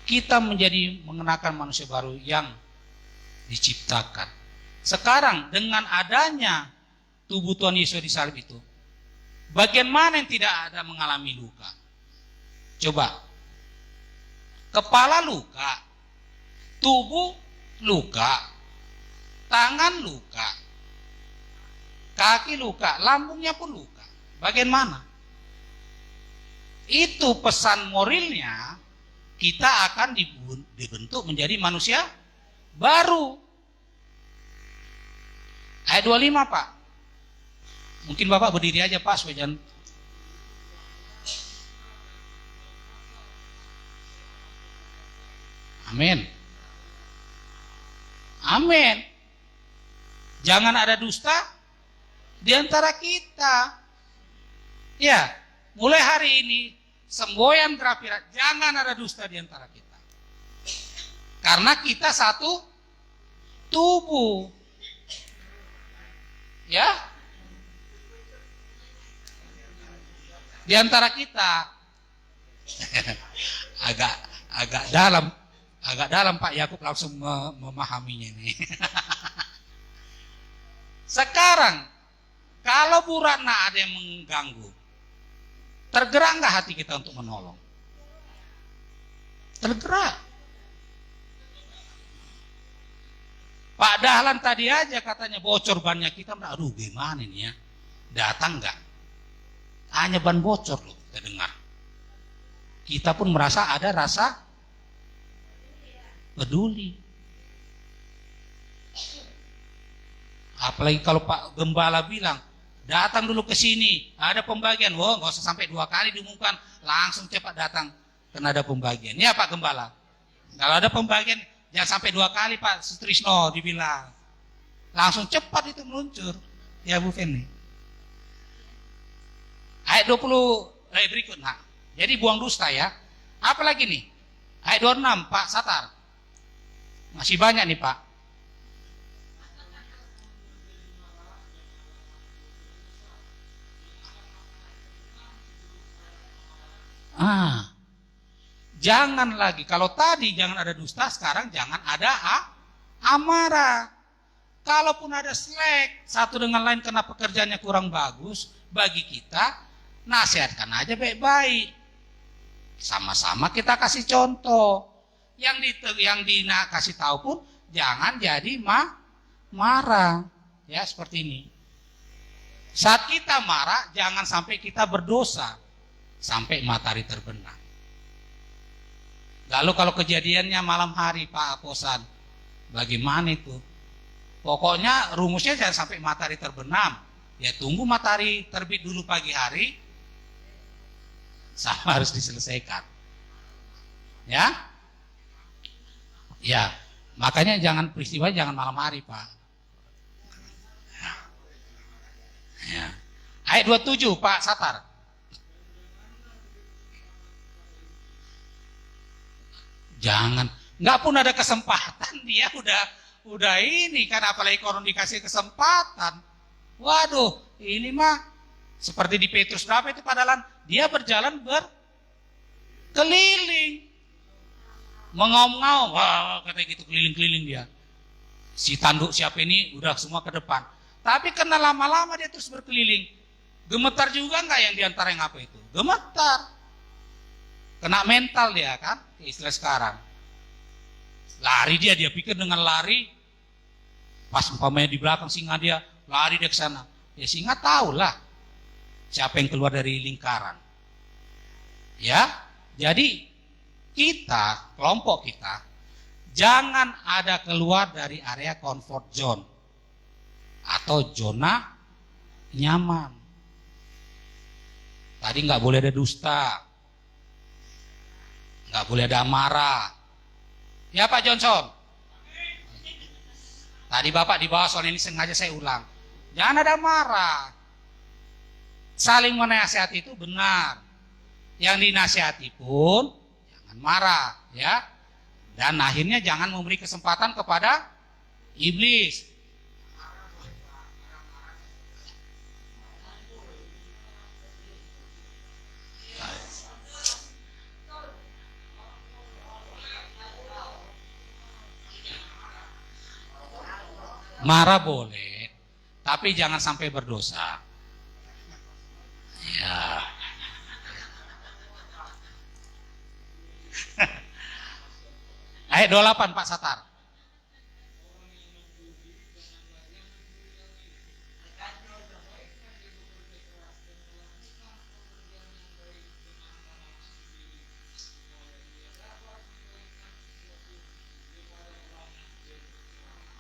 Kita menjadi mengenakan manusia baru yang diciptakan. Sekarang dengan adanya tubuh Tuhan Yesus di salib itu, bagian mana yang tidak ada mengalami luka? Coba. Kepala luka, tubuh luka, tangan luka, kaki luka, lambungnya pun luka. Bagian mana? Itu pesan moralnya. Kita akan dibentuk menjadi manusia baru. Ayat 25 Pak. Mungkin Bapak berdiri aja Pak supaya jangan. Amin. Amin. Jangan ada dusta di antara kita. Ya, mulai hari ini semboyan grafirat, jangan ada dusta di antara kita. Karena kita satu tubuh. Ya. Di antara kita. agak dalam Pak Yakub langsung memahaminya ini. Sekarang kalau Bu Ratna ada yang mengganggu, tergerak nggak hati kita untuk menolong? Tergerak. Pak Dahlan tadi aja katanya bocor bannya kita, aduh gimana ini ya? Datang nggak? Hanya ban bocor loh kita dengar. Kita pun merasa ada rasa peduli. Apalagi kalau Pak Gembala bilang, datang dulu ke sini, ada pembagian. Wah, nggak usah sampai 2 kali diumumkan, langsung cepat datang karena ada pembagian. Ya Pak Gembala, kalau ada pembagian jangan sampai 2 kali Pak Sutrisno dibilang, langsung cepat itu meluncur. Ya Bu Feni. Ayat 20 berikut. Nah, jadi buang dusta ya. Apalagi nih? Ayat 26 Pak Satar. Masih banyak nih Pak. Jangan lagi, kalau tadi jangan ada dusta, sekarang jangan ada amarah. Kalaupun ada slack satu dengan lain karena pekerjaannya kurang bagus, bagi kita nasihatkan aja baik-baik. Sama-sama kita kasih contoh. Yang kasih tahu pun jangan jadi marah. Ya, seperti ini. Saat kita marah, jangan sampai kita berdosa sampai matahari terbenam. Lalu kalau kejadiannya malam hari Pak Aposan, bagaimana itu? Pokoknya rumusnya jangan sampai matahari terbenam. Ya tunggu matahari terbit dulu pagi hari, sama harus diselesaikan. Ya? Ya, makanya jangan peristiwa jangan malam hari Pak. Ya. Ayat 27 Pak Satar. Jangan, nggak pun ada kesempatan dia udah ini kan, apalagi kalau dikasih kesempatan. Waduh, ini mah seperti di Petrus berapa itu padahal dia berjalan berkeliling, mengaum-ngaum, wah katanya gitu keliling-keliling dia. Si tanduk siapa ini udah semua ke depan. Tapi karena lama-lama dia terus berkeliling, gemetar juga nggak yang diantara yang apa itu? Gemetar. Kena mental dia kan, istilah sekarang. Lari dia pikir dengan lari, pas umpamanya di belakang singa dia, lari dia ke sana. Ya singa tahulah siapa yang keluar dari lingkaran. Ya, jadi kita, kelompok kita, jangan ada keluar dari area comfort zone atau zona nyaman. Tadi nggak boleh ada dusta. Nggak boleh ada amarah. Ya Pak Johnson. Tadi Bapak di bawah soal ini sengaja saya ulang. Jangan ada marah. Saling menasihati itu benar. Yang dinasihati pun jangan marah, ya. Dan akhirnya jangan memberi kesempatan kepada iblis. Marah boleh, tapi jangan sampai berdosa. Ya. Ayat 28 Pak Satar.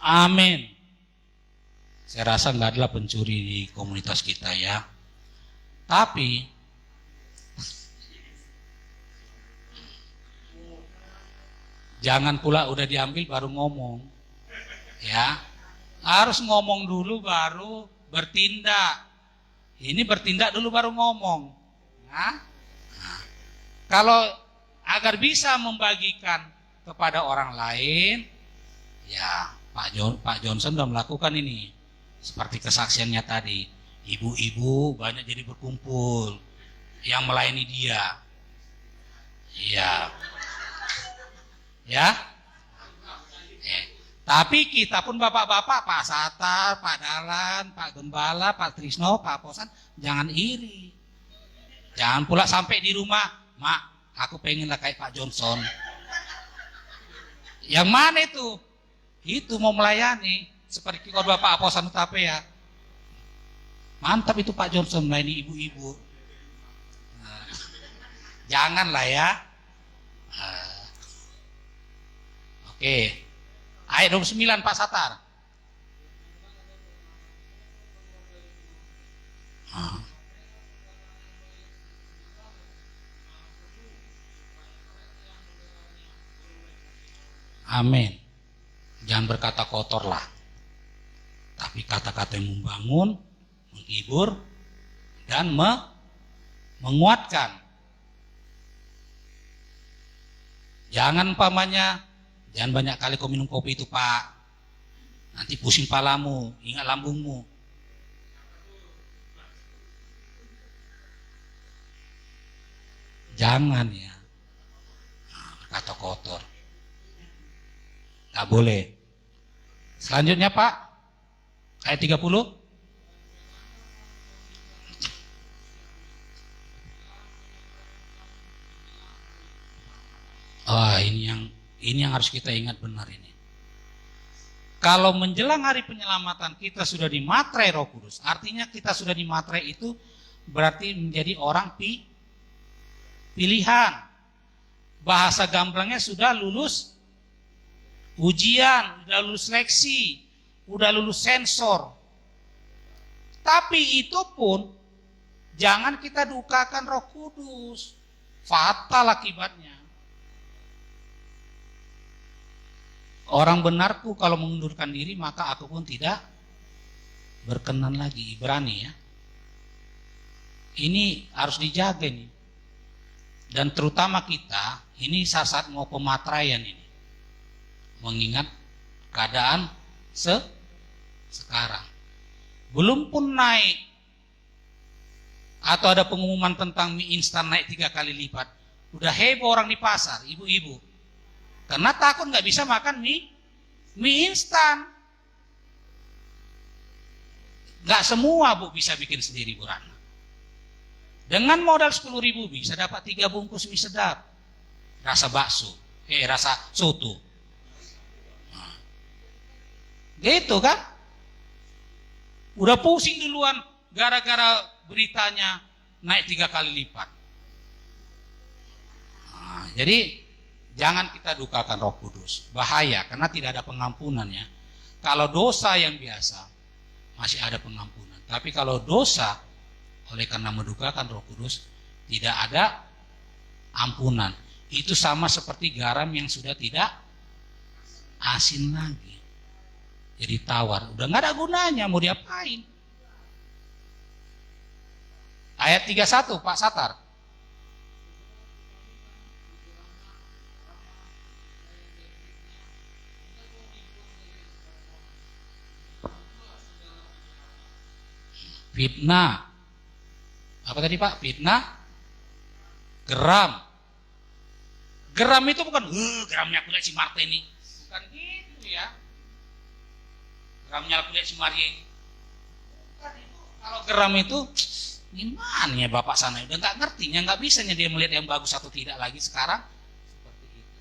Amin. Saya rasa nggak adalah pencuri di komunitas kita ya. Tapi jangan pula udah diambil baru ngomong. Ya. Harus ngomong dulu baru bertindak. Ini bertindak dulu baru ngomong. Nah, kalau agar bisa membagikan kepada orang lain, ya Pak Johnson sudah melakukan ini. Seperti kesaksiannya tadi, ibu-ibu banyak jadi berkumpul yang melayani dia. Iya. Ya. Tapi kita pun bapak-bapak, Pak Satar, Pak Dalan, Pak Gembala, Pak Trisno, Pak Posan, jangan iri. Jangan pula sampai di rumah, Mak, aku pengenlah kayak Pak Johnson. Yang mana itu? Itu mau melayani. Seperti kalau Bapak Aposan Utape ya. Mantap itu Pak Johnson melayani ibu-ibu. Nah, janganlah ya. Oke. Ayat 29 Pak Satar. Amin. Jangan berkata kotor lah. Tapi kata-kata yang membangun, menghibur, dan menguatkan. Jangan jangan banyak kali kau minum kopi itu Pak. Nanti pusing palamu, ingat lambungmu. Jangan ya. Berkata kotor. Gak boleh. Selanjutnya Pak, ayat 30. Ini yang harus kita ingat benar ini. Kalau menjelang hari penyelamatan kita sudah dimatrai Roh Kudus, artinya kita sudah dimatrai itu berarti menjadi orang pilihan. Bahasa gamblangnya sudah lulus ujian, sudah lulus seleksi, sudah lulus sensor. Tapi itu pun jangan kita dukakan Roh Kudus. Fatal akibatnya. Orang benarku kalau mengundurkan diri maka aku pun tidak berkenan lagi. Ibrani ya. Ini harus dijaga nih. Dan terutama kita, ini saat mau pematraian ini. Mengingat keadaan sekarang. Belum pun naik. Atau ada pengumuman tentang mie instan naik 3 kali lipat. Udah heboh orang di pasar, ibu-ibu. Karena takut nggak bisa makan mie instan. Nggak semua Bu bisa bikin sendiri Bu Rana. Dengan modal 10.000 bisa dapat 3 bungkus mie sedap. Rasa bakso, rasa soto. Nah, gitu kan? Udah pusing duluan gara-gara beritanya naik 3 kali lipat. Nah, jadi jangan kita dukakan Roh Kudus. Bahaya karena tidak ada pengampunannya. Kalau dosa yang biasa masih ada pengampunan. Tapi kalau dosa oleh karena mendukakan Roh Kudus tidak ada ampunan. Itu sama seperti garam yang sudah tidak asin lagi. Jadi tawar. Udah nggak ada gunanya, mau diapain? Ayat 31 Pak Satar. Fitnah. Apa tadi Pak? Fitnah. Geram. Geram itu bukan geramnya aku lihat si Marta ini. Bukan gitu ya. Geramnya aku lihat si Maria ini. Bukan itu. Kalau geram itu gimana ya Bapak sana? Udah nggak ngertinya, nggak bisanya dia melihat yang bagus atau tidak lagi sekarang. Seperti itu.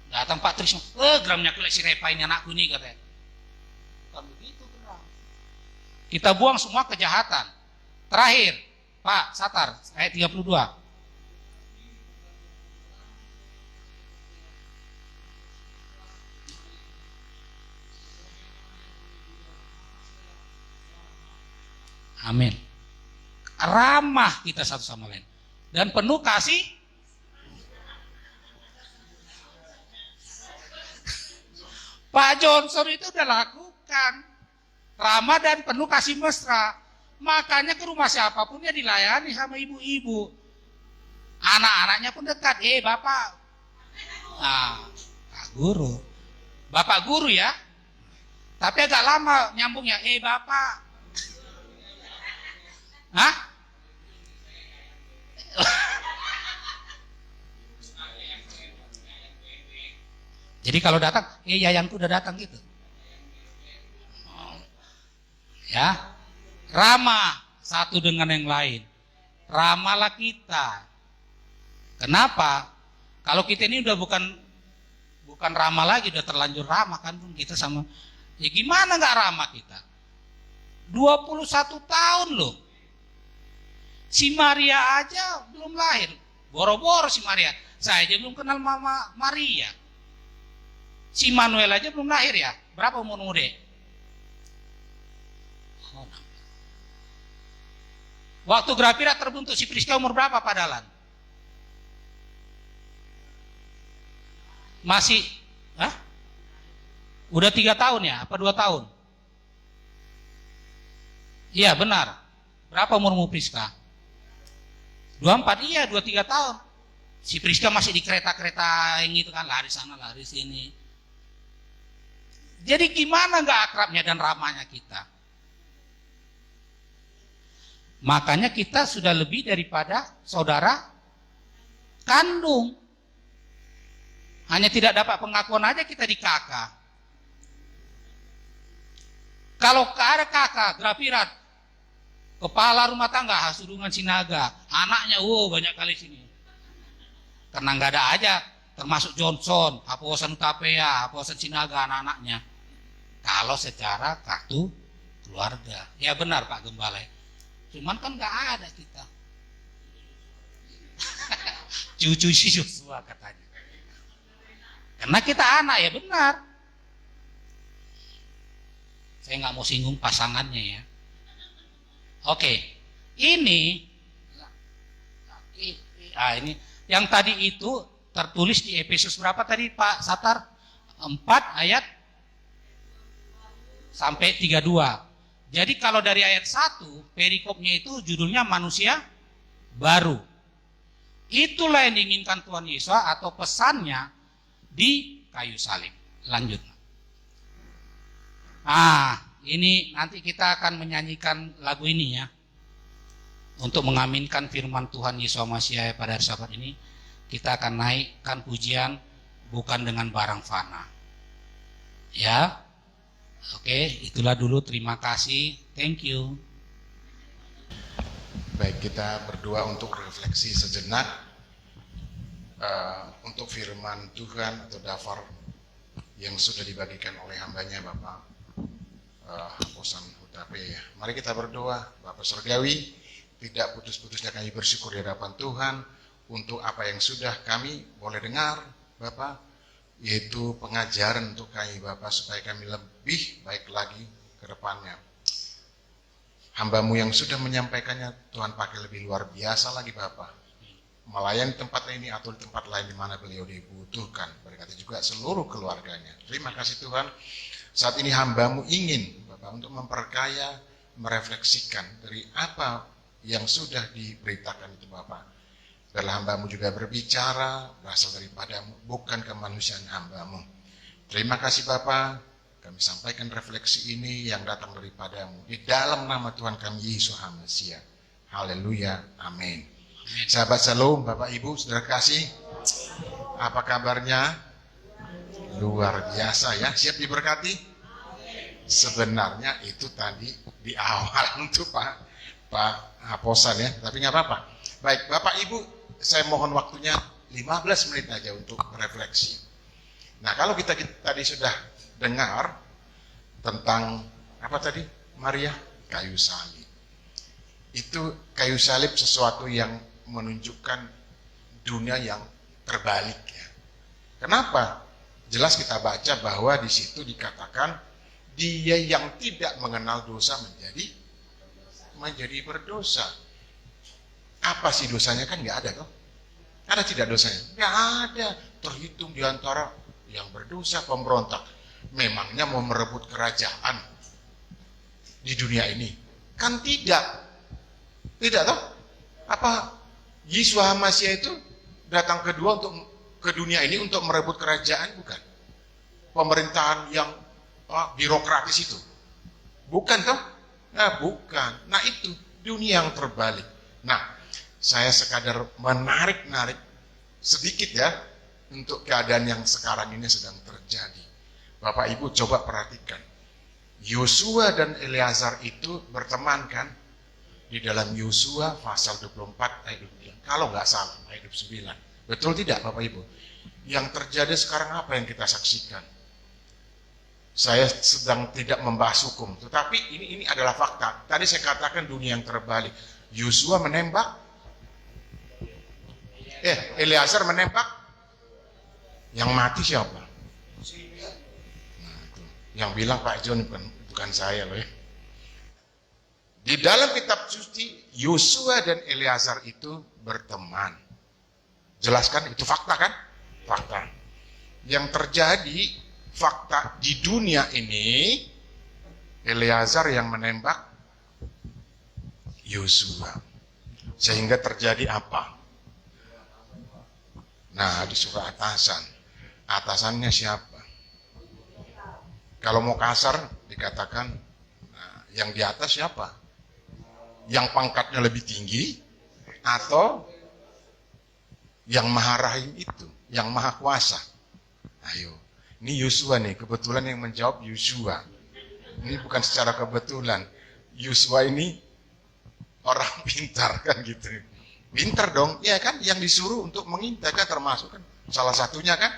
Datang Pak Trisno, geramnya aku lihat si Repa ini anakku ini katanya. Bukan begitu geram. Kita buang semua kejahatan. Terakhir, Pak Satar, ayat 32. Amin. Ramah kita satu sama lain. Dan penuh kasih. Pak Johnson itu udah lakukan. Ramah dan penuh kasih mesra. Makanya ke rumah siapapun dia dilayani sama ibu-ibu. Anak-anaknya pun dekat. Bapak. Nah, Pak Guru. Bapak Guru ya. Tapi agak lama nyambungnya. Bapak. Hah? Jadi kalau datang, yayanku udah datang gitu. Ya, ramah satu dengan yang lain. Ramahlah kita. Kenapa? Kalau kita ini udah bukan ramah lagi, udah terlanjur ramah kan kita sama. Ya gimana nggak ramah kita? 21 tahun loh. Si Maria aja belum lahir. Boro-boro si Maria. Saya aja belum kenal Mama Maria. Si Manuel aja belum lahir ya. Berapa umur dek? Waktu Grafira terbentuk si Priska umur berapa Pak Dalan? Masih, hah? Udah 3 tahun ya? Apa 2 tahun? Iya benar. Berapa umurmu Priska? 24, iya 2-3 tahun. Si Priska masih di kereta-kereta yang itu kan, lari sana lari sini. Jadi gimana gak akrabnya dan ramahnya kita? Makanya kita sudah lebih daripada saudara kandung. Hanya tidak dapat pengakuan aja kita di kakak. Kalau ada kakak, grafirat, kepala rumah tangga, Hasurungan Sinaga, anaknya, banyak kali sini. Karena nggak ada aja, termasuk Johnson, Haposan Utapea, Haposan Sinaga, anak-anaknya. Kalau secara kartu keluarga, ya benar Pak Gembala. Cuman kan nggak ada kita. Cucu si Joshua katanya. Karena kita anak, ya benar. Saya nggak mau singgung pasangannya ya. Oke, ini yang tadi itu tertulis di Efesus berapa tadi Pak Satar? 4 ayat sampai 32. Jadi kalau dari ayat 1, perikopnya itu judulnya manusia baru. Itulah yang diinginkan Tuhan Yesus atau pesannya di kayu salib. Lanjut. Ini nanti kita akan menyanyikan lagu ini ya. Untuk mengaminkan firman Tuhan Yesus Masih pada hari Sabat ini, kita akan naikkan pujian bukan dengan barang fana. Ya. Oke, itulah dulu, terima kasih. Thank you. Baik, kita berdoa untuk refleksi sejenak untuk firman Tuhan atau dafar yang sudah dibagikan oleh hambanya Bapak Haposan Utapea. Mari kita berdoa. Bapak Surgawi, tidak putus-putusnya kami bersyukur di hadapan Tuhan untuk apa yang sudah kami boleh dengar Bapak, yaitu pengajaran untuk kami Bapak, supaya kami lebih baik lagi ke depannya. Hamba-Mu yang sudah menyampaikannya Tuhan pakai lebih luar biasa lagi Bapak, melayani tempat ini atau di tempat lain di mana beliau dibutuhkan. Berkati juga seluruh keluarganya. Terima kasih Tuhan. Saat ini hamba-Mu ingin Bapak untuk memperkaya, merefleksikan dari apa yang sudah diberitakan itu Bapak. Biarlah hamba-Mu juga berbicara berasal daripada-Mu, bukan kemanusiaan hamba-Mu. Terima kasih Bapak, kami sampaikan refleksi ini yang datang daripada-Mu. Di dalam nama Tuhan kami Yesus Hamasiah. Haleluya, amin. Sahabat Shalom, Bapak Ibu, saudara kasih, apa kabarnya? Luar biasa ya, siap diberkati? Sebenarnya itu tadi di awal untuk Pak Haposan ya, tapi nggak apa-apa. Baik, Bapak Ibu, saya mohon waktunya 15 menit aja untuk refleksi. Nah, kalau kita tadi sudah dengar tentang apa tadi, Maria? Kayu salib. Itu kayu salib sesuatu yang menunjukkan dunia yang terbalik ya. Kenapa? Jelas kita baca bahwa di situ dikatakan dia yang tidak mengenal dosa menjadi berdosa. Apa sih dosanya? Kan nggak ada toh? Ada tidak dosanya? Nggak ada. Terhitung di antara yang berdosa, pemberontak. Memangnya mau merebut kerajaan di dunia ini? Kan tidak. Tidak toh? Apa Yesus Hamasiah itu datang kedua untuk ke dunia ini untuk merebut kerajaan? Bukan. Pemerintahan yang birokratis itu. Bukan toh? Nah, bukan. Nah, itu dunia yang terbalik. Nah, saya sekadar menarik-narik sedikit ya untuk keadaan yang sekarang ini sedang terjadi. Bapak Ibu coba perhatikan. Yosua dan Eleazar itu berteman kan? Di dalam Yosua pasal 24 ayat 29. Kalau nggak salah, ayat 29. Betul tidak Bapak Ibu? Yang terjadi sekarang apa yang kita saksikan? Saya sedang tidak membahas hukum, tetapi ini adalah fakta. Tadi saya katakan dunia yang terbalik. Yosua menembak, Eleazar menembak, yang mati siapa? Nah, itu. Yang bilang Pak John bukan saya loh ya. Di dalam kitab suci, Yosua dan Eleazar itu berteman. Jelaskan itu fakta kan? Fakta. yang terjadi fakta di dunia ini, Eleazar yang menembak Yosua. Sehingga terjadi apa? Nah, disuruh atasan. Atasannya siapa? Kalau mau kasar dikatakan, nah, yang di atas siapa? Yang pangkatnya lebih tinggi atau yang maha rahim itu, yang maha kuasa? Ayo, ini Yosua nih, kebetulan yang menjawab Yosua. Ini bukan secara kebetulan. Yosua ini orang pintar kan gitu. Pintar dong, ya kan, yang disuruh untuk mengintai kan termasuk kan. Salah satunya kan,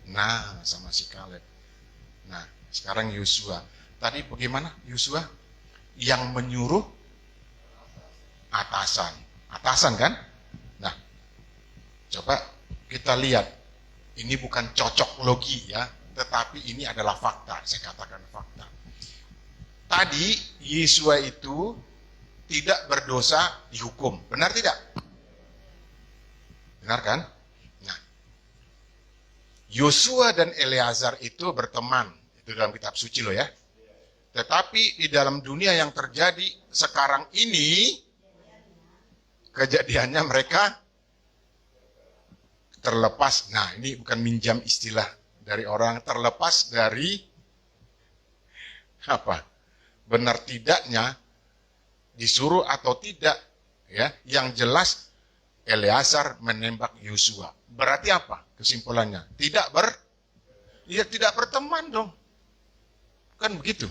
nah sama si Kaleb. Nah, sekarang Yosua. Tadi bagaimana Yosua? Yang menyuruh atasan. Atasan kan? Nah, coba kita lihat. Ini bukan cocok logi ya, tetapi ini adalah fakta. Saya katakan fakta. Tadi Yosua itu tidak berdosa dihukum. Benar tidak? Benar kan? Nah, Yosua dan Eleazar itu berteman. Itu dalam kitab suci loh ya. Tetapi di dalam dunia yang terjadi sekarang ini, kejadiannya mereka terlepas. Nah, ini bukan minjam istilah dari orang, terlepas dari apa? Benar tidaknya, disuruh atau tidak, ya. Yang jelas Eleazar menembak Yosua. Berarti apa kesimpulannya? Tidak berteman dong. Kan begitu.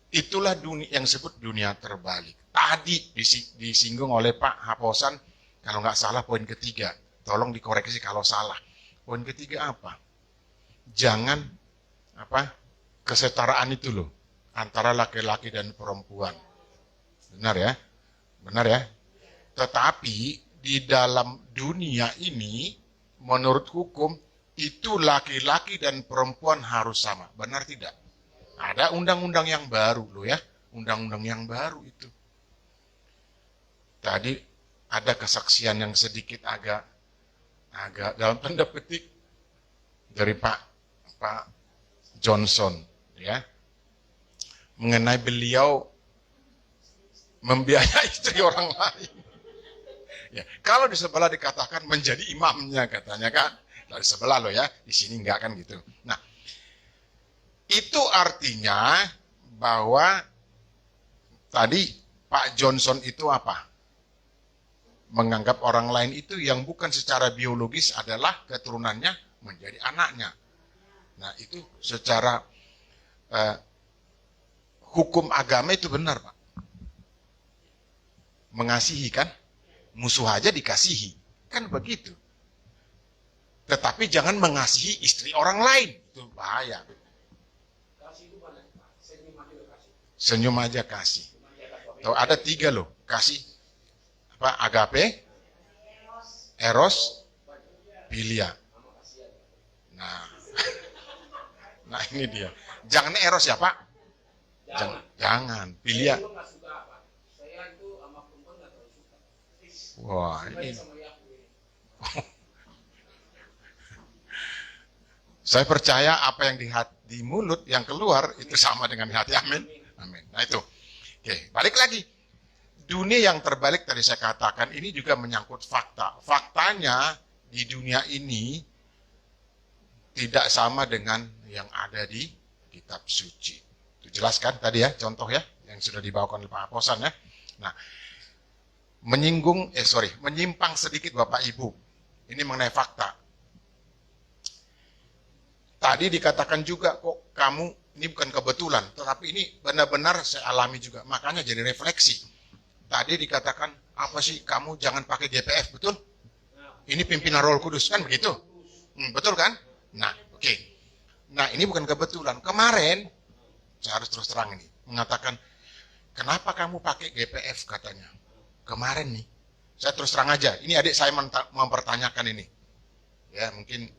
Itulah dunia yang disebut dunia terbalik. Tadi disinggung oleh Pak Haposan, kalau nggak salah poin ketiga. Tolong dikoreksi kalau salah. Poin ketiga apa? Jangan kesetaraan itu loh antara laki-laki dan perempuan. Benar ya? Benar ya? Tetapi di dalam dunia ini menurut hukum itu laki-laki dan perempuan harus sama. Benar tidak? Ada undang-undang yang baru loh ya. Undang-undang yang baru itu. Tadi ada kesaksian yang sedikit agak dalam tanda petik dari Pak Johnson ya. Mengenai beliau membiayai istri orang lain. Ya, kalau di sebelah dikatakan menjadi imamnya katanya kan. Dari sebelah loh ya, di sini enggak kan gitu. Nah, itu artinya bahwa tadi Pak Johnson itu apa? Menganggap orang lain itu yang bukan secara biologis adalah keturunannya menjadi anaknya. Nah, itu secara hukum agama itu benar, Pak. Mengasihi kan? Musuh aja dikasihi. Kan begitu. Tetapi jangan mengasihi istri orang lain. Itu bahaya. Senyum aja kasih. Tuh, ada 3 loh. Kasih. Agape, eros, philia. Nah ini dia. Jangan eros ya Pak. Jangan. Philia. Wah ini. Saya percaya apa yang di mulut yang keluar itu sama dengan hati. Amin. Amin. Nah itu. Oke, balik lagi. Dunia yang terbalik tadi saya katakan ini juga menyangkut fakta. Faktanya di dunia ini tidak sama dengan yang ada di kitab suci. Itu jelaskan tadi ya, contoh ya, yang sudah dibawakan oleh Pak Aposan ya. Nah, menyimpang sedikit Bapak Ibu. Ini mengenai fakta. Tadi dikatakan juga kok kamu, ini bukan kebetulan, tetapi ini benar-benar saya alami juga. Makanya jadi refleksi. Tadi dikatakan, apa sih kamu jangan pakai GPF, betul? Ini pimpinan Roh Kudus, kan begitu? Betul kan? Nah, oke. Nah, ini bukan kebetulan. Kemarin, saya harus terus terang ini, mengatakan, kenapa kamu pakai GPF katanya? Kemarin nih, saya terus terang aja. Ini adik saya mempertanyakan ini. Ya, mungkin,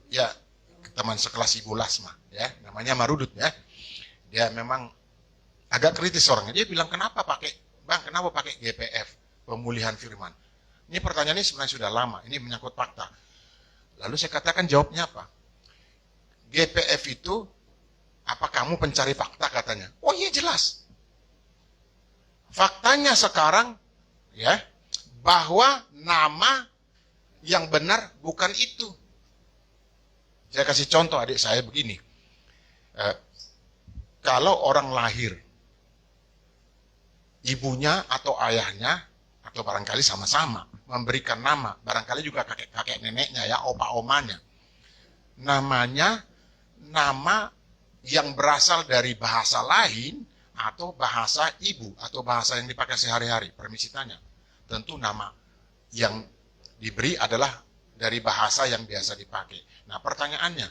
ya, teman sekelas Ibu Lasma, ya, namanya Marudut, ya. Dia memang agak kritis orangnya. Dia bilang, kenapa pakai Bang, kenapa pakai GPF, pemulihan firman? Ini pertanyaannya sebenarnya sudah lama, ini menyangkut fakta. Lalu saya katakan jawabnya apa? GPF itu, apa kamu pencari fakta katanya? Oh iya jelas. Faktanya sekarang ya, bahwa nama yang benar bukan itu. Saya kasih contoh adik saya begini. Kalau orang lahir, ibunya atau ayahnya, atau barangkali sama-sama memberikan nama, barangkali juga kakek neneknya ya, opa omanya. Namanya nama yang berasal dari bahasa lain atau bahasa ibu atau bahasa yang dipakai sehari-hari. Permisi tanya. Tentu nama yang diberi adalah dari bahasa yang biasa dipakai. Nah, pertanyaannya,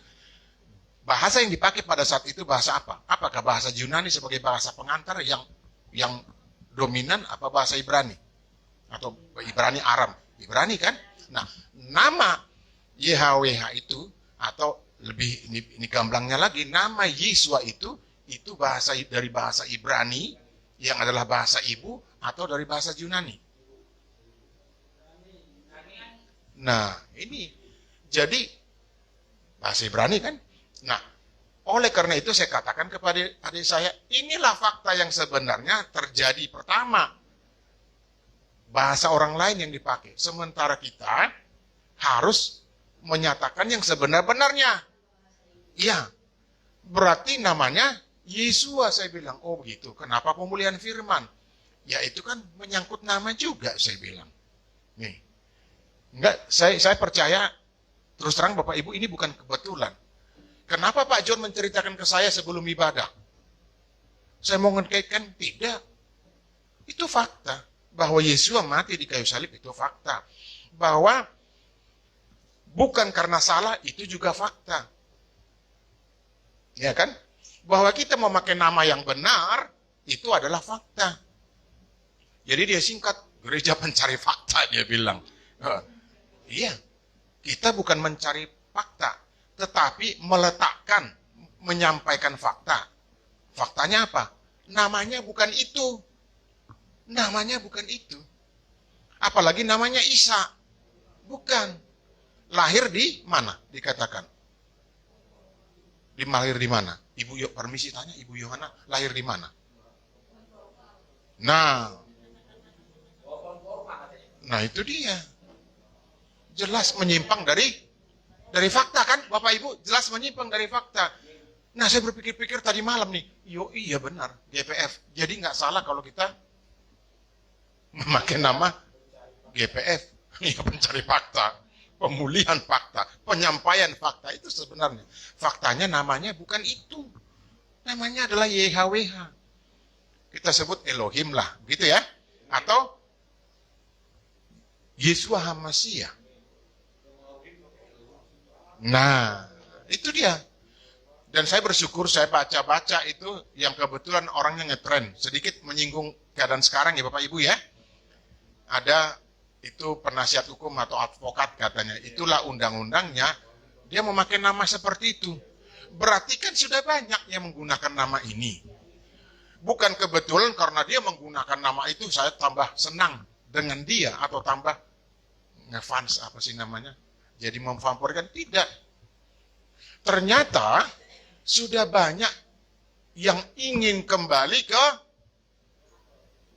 bahasa yang dipakai pada saat itu bahasa apa? Apakah bahasa Yunani sebagai bahasa pengantar yang dominan, apa bahasa Ibrani? Atau Ibrani Aram? Ibrani kan? Nah, nama YHWH itu, atau lebih ini gamblangnya lagi, nama Yesua itu bahasa dari bahasa Ibrani yang adalah bahasa ibu atau dari bahasa Yunani. Nah, ini jadi bahasa Ibrani kan? Nah, oleh karena itu saya katakan kepada adik saya, inilah fakta yang sebenarnya terjadi. Pertama, bahasa orang lain yang dipakai. Sementara kita harus menyatakan yang sebenar-benarnya. Iya, berarti namanya Yesua, saya bilang. Oh begitu, kenapa pemulihan firman? Ya itu kan menyangkut nama juga, saya bilang. Nih, enggak, saya percaya, terus terang Bapak Ibu, ini bukan kebetulan. Kenapa Pak John menceritakan ke saya sebelum ibadah? Saya mau ngekaitkan? Tidak. Itu fakta. Bahwa Yesua mati di kayu salib, itu fakta. Bahwa bukan karena salah, itu juga fakta. Ya kan? Bahwa kita memakai nama yang benar, itu adalah fakta. Jadi dia singkat, gereja pencari fakta, dia bilang. Iya, kita bukan mencari fakta, tetapi meletakkan, menyampaikan fakta. Faktanya apa? Namanya bukan itu. Namanya bukan itu. Apalagi namanya Isa. Bukan. Lahir di mana? Dikatakan. Lahir di mana? Permisi tanya, Ibu Yohana lahir di mana? Nah itu dia. Jelas menyimpang dari fakta kan, Bapak Ibu, jelas menyimpang dari fakta. Nah, saya berpikir-pikir tadi malam nih, iya benar, GPF. Jadi nggak salah kalau kita memakai nama GPF, ya pencari fakta, pemulihan fakta, penyampaian fakta itu sebenarnya. Faktanya namanya bukan itu. Namanya adalah YHWH. Kita sebut Elohim lah, gitu ya. Atau Yesua HaMasiah. Nah, itu dia. Dan saya bersyukur saya baca-baca itu yang kebetulan orangnya ngetren. Sedikit menyinggung keadaan sekarang ya Bapak Ibu ya. Ada itu penasihat hukum atau advokat katanya. Itulah undang-undangnya. Dia memakai nama seperti itu. Berarti kan sudah banyak yang menggunakan nama ini. Bukan kebetulan karena dia menggunakan nama itu saya tambah senang dengan dia. Atau tambah ngefans apa sih namanya. Jadi memfavoritkan, tidak. Ternyata sudah banyak yang ingin kembali ke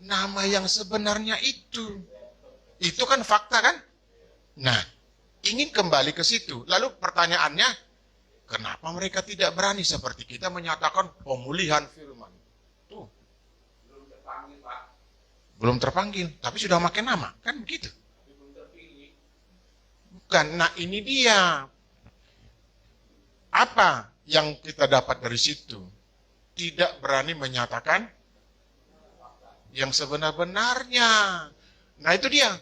nama yang sebenarnya itu. Itu kan fakta kan? Nah, ingin kembali ke situ. Lalu pertanyaannya, kenapa mereka tidak berani seperti kita menyatakan pemulihan firman? Tuh. Belum terpanggil, Pak. Belum terpanggil, tapi sudah pakai nama, kan begitu? Bukan, nah ini dia. Apa yang kita dapat dari situ? Tidak berani menyatakan yang sebenar-benarnya. Nah itu dia.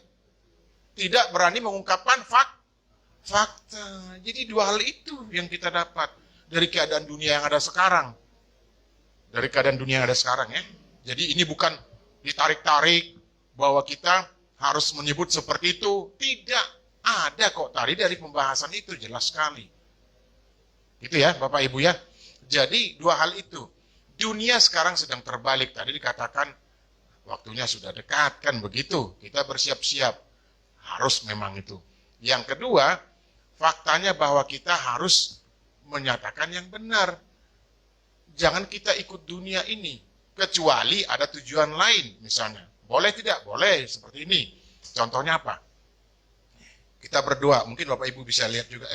Tidak berani mengungkapkan fakta. Jadi dua hal itu yang kita dapat dari keadaan dunia yang ada sekarang. Dari keadaan dunia yang ada sekarang ya. Jadi ini bukan ditarik-tarik bahwa kita harus menyebut seperti itu. Tidak. Ada kok tadi dari pembahasan itu jelas sekali. Itu ya Bapak Ibu ya. Jadi dua hal itu. Dunia sekarang sedang terbalik. Tadi dikatakan waktunya sudah dekat kan begitu. Kita bersiap-siap. Harus memang itu. Yang kedua, faktanya bahwa kita harus menyatakan yang benar. Jangan kita ikut dunia ini, kecuali ada tujuan lain misalnya. Boleh tidak? Boleh, seperti ini. Contohnya apa? Kita berdoa, mungkin Bapak Ibu bisa lihat juga,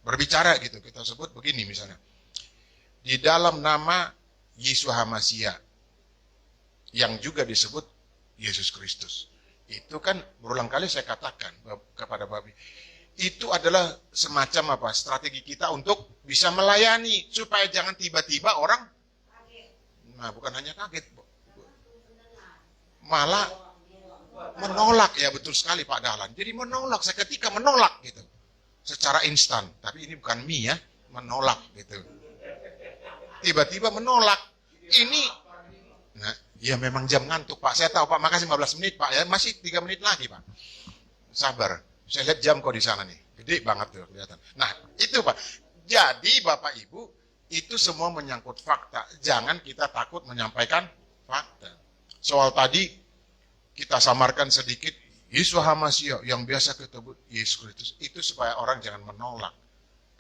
berbicara gitu, kita sebut begini misalnya. Di dalam nama Yeshua HaMashiach, yang juga disebut Yesus Kristus. Itu kan berulang kali saya katakan kepada Bapak, itu adalah semacam strategi kita untuk bisa melayani, supaya jangan tiba-tiba orang, nah bukan hanya kaget, malah menolak. Ya betul sekali Pak Dahlan. Jadi menolak, seketika menolak gitu, secara instan. Tapi ini bukan mie ya, menolak gitu. Tiba-tiba menolak. Ini, nah, ya memang jam ngantuk Pak. Saya tahu Pak, makasih 15 menit Pak. Ya masih 3 menit lagi Pak. Sabar. Saya lihat jam kok di sana nih. Gede banget tuh kelihatan. Nah, itu Pak. Jadi Bapak Ibu, itu semua menyangkut fakta. Jangan kita takut menyampaikan fakta. Soal tadi kita samarkan sedikit, Yeshua HaMashiach yang biasa ketemu Yesus Kristus, itu supaya orang jangan menolak.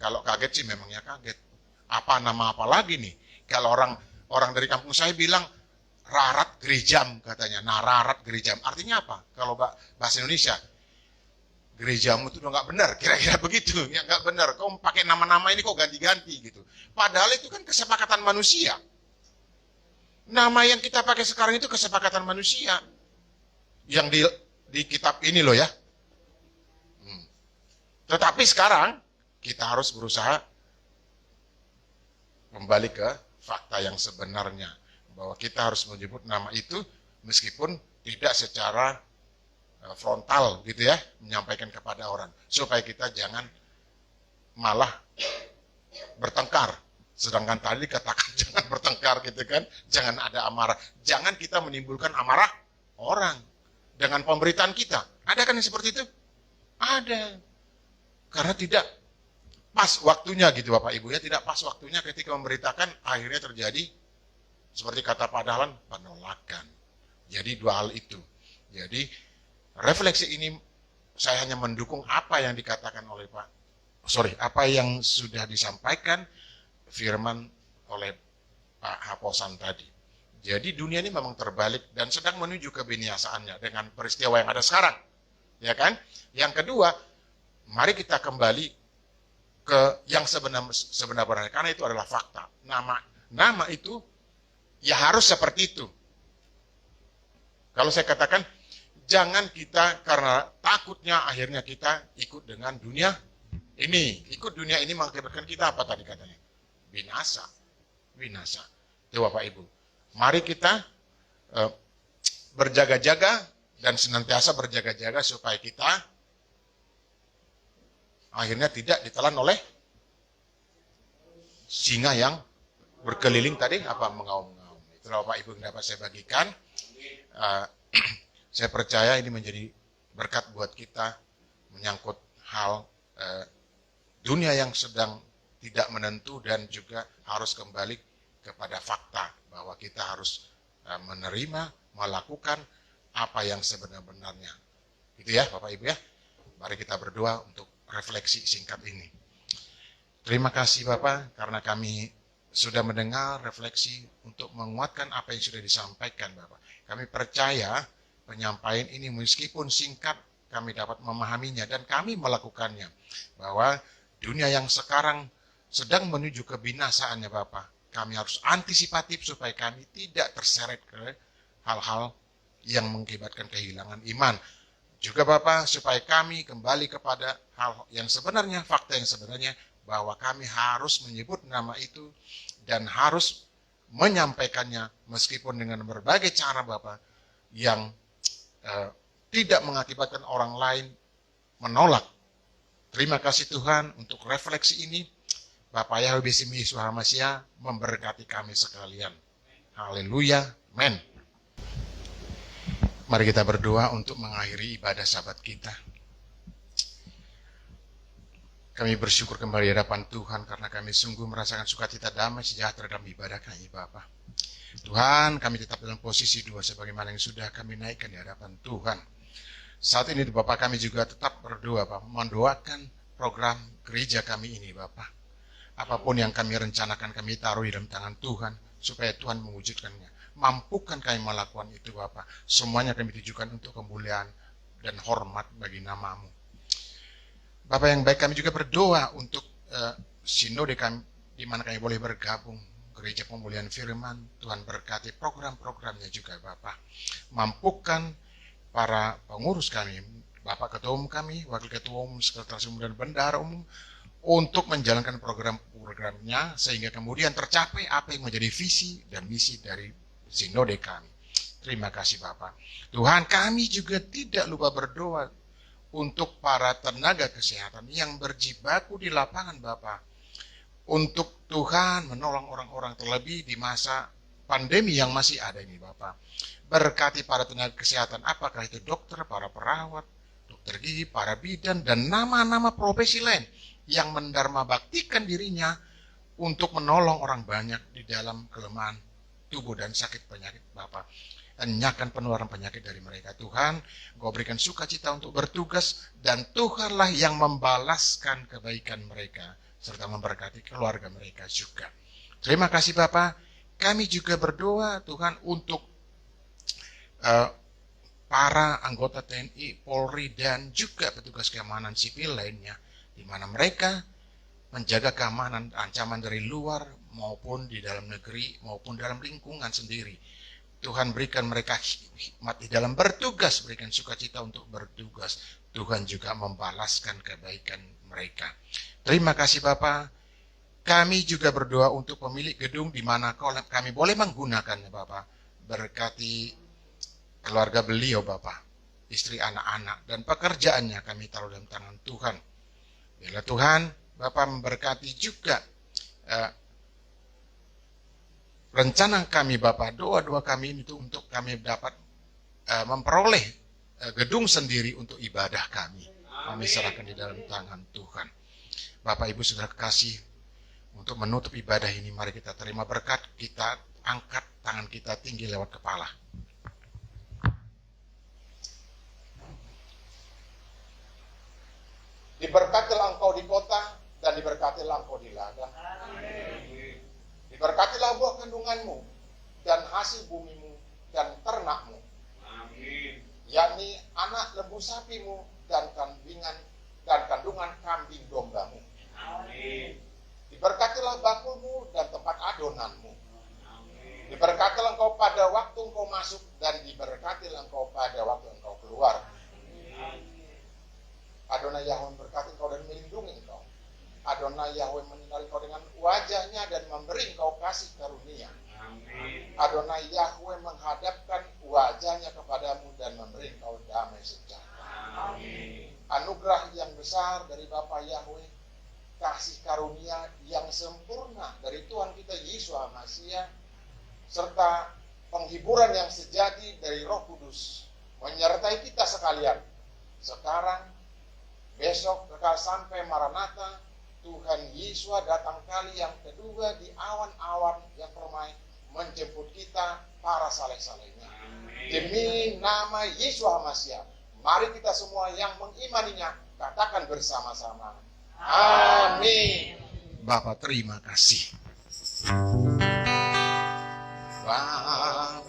Kalau kaget sih memangnya kaget. Apa nama apa lagi nih? Kalau orang dari kampung saya bilang rarat gerejam katanya. Nah, rarat gerejam artinya apa? Kalau bahasa Indonesia, gerejamu itu udah nggak benar, kira-kira begitu. Ya nggak benar. Kau pakai nama-nama ini kok ganti-ganti gitu. Padahal itu kan kesepakatan manusia. Nama yang kita pakai sekarang itu kesepakatan manusia. Yang di kitab ini loh ya. Tetapi sekarang kita harus berusaha kembali ke fakta yang sebenarnya, bahwa kita harus menyebut nama itu meskipun tidak secara frontal gitu ya, menyampaikan kepada orang, supaya kita jangan malah bertengkar. Sedangkan tadi katakan jangan bertengkar gitu kan, jangan ada amarah, jangan kita menimbulkan amarah orang dengan pemberitaan kita. Ada kan yang seperti itu? Ada. Karena tidak pas waktunya gitu Bapak Ibu ya, tidak pas waktunya ketika memberitakan, akhirnya terjadi seperti kata Pak Dahlan, penolakan. Jadi dua hal itu. Jadi refleksi ini saya hanya mendukung apa yang dikatakan oleh apa yang sudah disampaikan firman oleh Pak Haposan tadi. Jadi dunia ini memang terbalik dan sedang menuju kebinasaannya dengan peristiwa yang ada sekarang. Ya kan? Yang kedua, mari kita kembali ke yang sebenarnya, karena itu adalah fakta. Nama itu ya harus seperti itu. Kalau saya katakan, jangan kita karena takutnya akhirnya kita ikut dengan dunia ini. Ikut dunia ini mengakibatkan kita apa tadi katanya? Binasa. Itu Bapak Ibu. Mari kita berjaga-jaga dan senantiasa berjaga-jaga supaya kita akhirnya tidak ditelan oleh singa yang berkeliling tadi mengaum-ngaum. Itulah Bapak Ibu yang dapat saya bagikan. Saya percaya ini menjadi berkat buat kita menyangkut hal dunia yang sedang tidak menentu dan juga harus kembali kepada fakta bahwa kita harus menerima, melakukan apa yang sebenarnya. Gitu ya Bapak Ibu ya. Mari kita berdoa untuk refleksi singkat ini. Terima kasih Bapak karena kami sudah mendengar refleksi untuk menguatkan apa yang sudah disampaikan Bapak. Kami percaya penyampaian ini meskipun singkat kami dapat memahaminya dan kami melakukannya. Bahwa dunia yang sekarang sedang menuju kebinasaannya Bapak. Kami harus antisipatif supaya kami tidak terseret ke hal-hal yang mengakibatkan kehilangan iman. Juga Bapak, supaya kami kembali kepada hal yang sebenarnya, fakta yang sebenarnya, bahwa kami harus menyebut nama itu dan harus menyampaikannya meskipun dengan berbagai cara Bapak yang tidak mengakibatkan orang lain menolak. Terima kasih Tuhan untuk refleksi ini. Bapak Yahweh Besim Yeshua HaMashiach memberkati kami sekalian. Haleluya. Amen. Mari kita berdoa untuk mengakhiri ibadah sabat kita. Kami bersyukur kembali di hadapan Tuhan karena kami sungguh merasakan sukacita damai sejahtera dalam ibadah kami Bapa. Tuhan, kami tetap dalam posisi dua sebagaimana yang sudah kami naikkan di hadapan Tuhan. Saat ini Bapak kami juga tetap berdoa Bapak, mendoakan program gereja kami ini Bapak. Apapun yang kami rencanakan kami taruh di dalam tangan Tuhan, supaya Tuhan mewujudkannya. Mampukan kami melakukan itu Bapak. Semuanya kami tujukan untuk kemuliaan dan hormat bagi nama-Mu. Bapak yang baik, kami juga berdoa untuk sinode kami, di mana kami boleh bergabung, Gereja Pemulihan Firman. Tuhan berkati program-programnya juga Bapak. Mampukan para pengurus kami, Bapak Ketua Umum kami, Wakil Ketua Umum, Sekretaris Umum dan Bendahara Umum, untuk menjalankan program-programnya, sehingga kemudian tercapai apa yang menjadi visi dan misi dari sinode kami. Terima kasih Bapak. Tuhan, kami juga tidak lupa berdoa untuk para tenaga kesehatan yang berjibaku di lapangan Bapak. Untuk Tuhan menolong orang-orang, terlebih di masa pandemi yang masih ada ini Bapak. Berkati para tenaga kesehatan, apakah itu dokter, para perawat, dokter gigi, para bidan, dan nama-nama profesi lain yang mendharma baktikan dirinya untuk menolong orang banyak di dalam kelemahan tubuh dan sakit penyakit Bapak. Enyahkan penularan penyakit dari mereka. Tuhan, Engkau berikan sukacita untuk bertugas, dan Tuhanlah yang membalaskan kebaikan mereka, serta memberkati keluarga mereka juga. Terima kasih Bapak. Kami juga berdoa Tuhan untuk para anggota TNI, Polri, dan juga petugas keamanan sipil lainnya, di mana mereka menjaga keamanan ancaman dari luar maupun di dalam negeri maupun dalam lingkungan sendiri. Tuhan berikan mereka hikmat di dalam bertugas, berikan sukacita untuk bertugas. Tuhan juga membalaskan kebaikan mereka. Terima kasih Bapak. Kami juga berdoa untuk pemilik gedung di mana kami boleh menggunakannya Bapak. Berkati keluarga beliau Bapak, istri, anak-anak, dan pekerjaannya kami taruh dalam tangan Tuhan. Bila Tuhan, Bapak memberkati juga rencana kami Bapak, doa-doa kami itu untuk kami dapat memperoleh gedung sendiri untuk ibadah kami. Kami serahkan di dalam tangan Tuhan. Bapak Ibu Saudara kekasih, untuk menutup ibadah ini mari kita terima berkat, kita angkat tangan kita tinggi lewat kepala. Diberkatilah engkau di kota dan diberkatilah engkau di ladang. Diberkatilah buah kandunganmu dan hasil bumimu dan ternakmu. Amin. Yakni anak lembu sapimu dan kandungan kambing dombamu. Amin. Diberkatilah bakulmu dan tempat adonanmu. Amin. Diberkatilah engkau pada waktu engkau masuk dan diberkatilah engkau pada waktu engkau keluar. Amin. Adonai Yahweh memberkati engkau dan melindungi engkau. Adonai Yahweh menyinari engkau dengan wajahnya dan memberi engkau kasih karunia. Amin. Adonai Yahweh menghadapkan wajahnya kepadamu dan memberi engkau damai sejahtera. Amin. Anugerah yang besar dari Bapa Yahweh, kasih karunia yang sempurna dari Tuhan kita Yesus Masiah, serta penghiburan yang sejati dari Roh Kudus menyertai kita sekalian. Sekarang, besok, kekal sampai Maranatha, Tuhan Yesus datang kali yang kedua di awan-awan yang permai menjemput kita para saleh-salehnya. Demi nama Yesus Masiah, mari kita semua yang mengimaninya katakan bersama-sama. Amin. Bapak terima kasih. Bapak.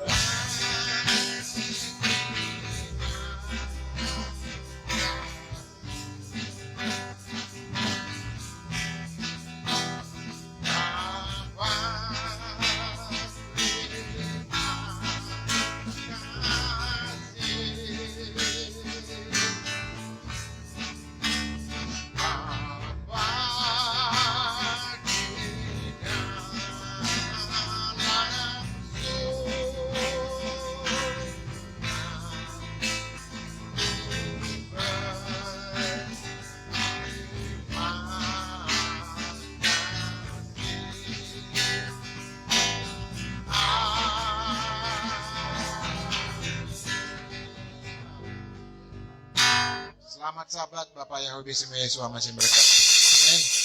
Selamat sahabat, Bapak Yahweh Yesus masih berkat. Amin.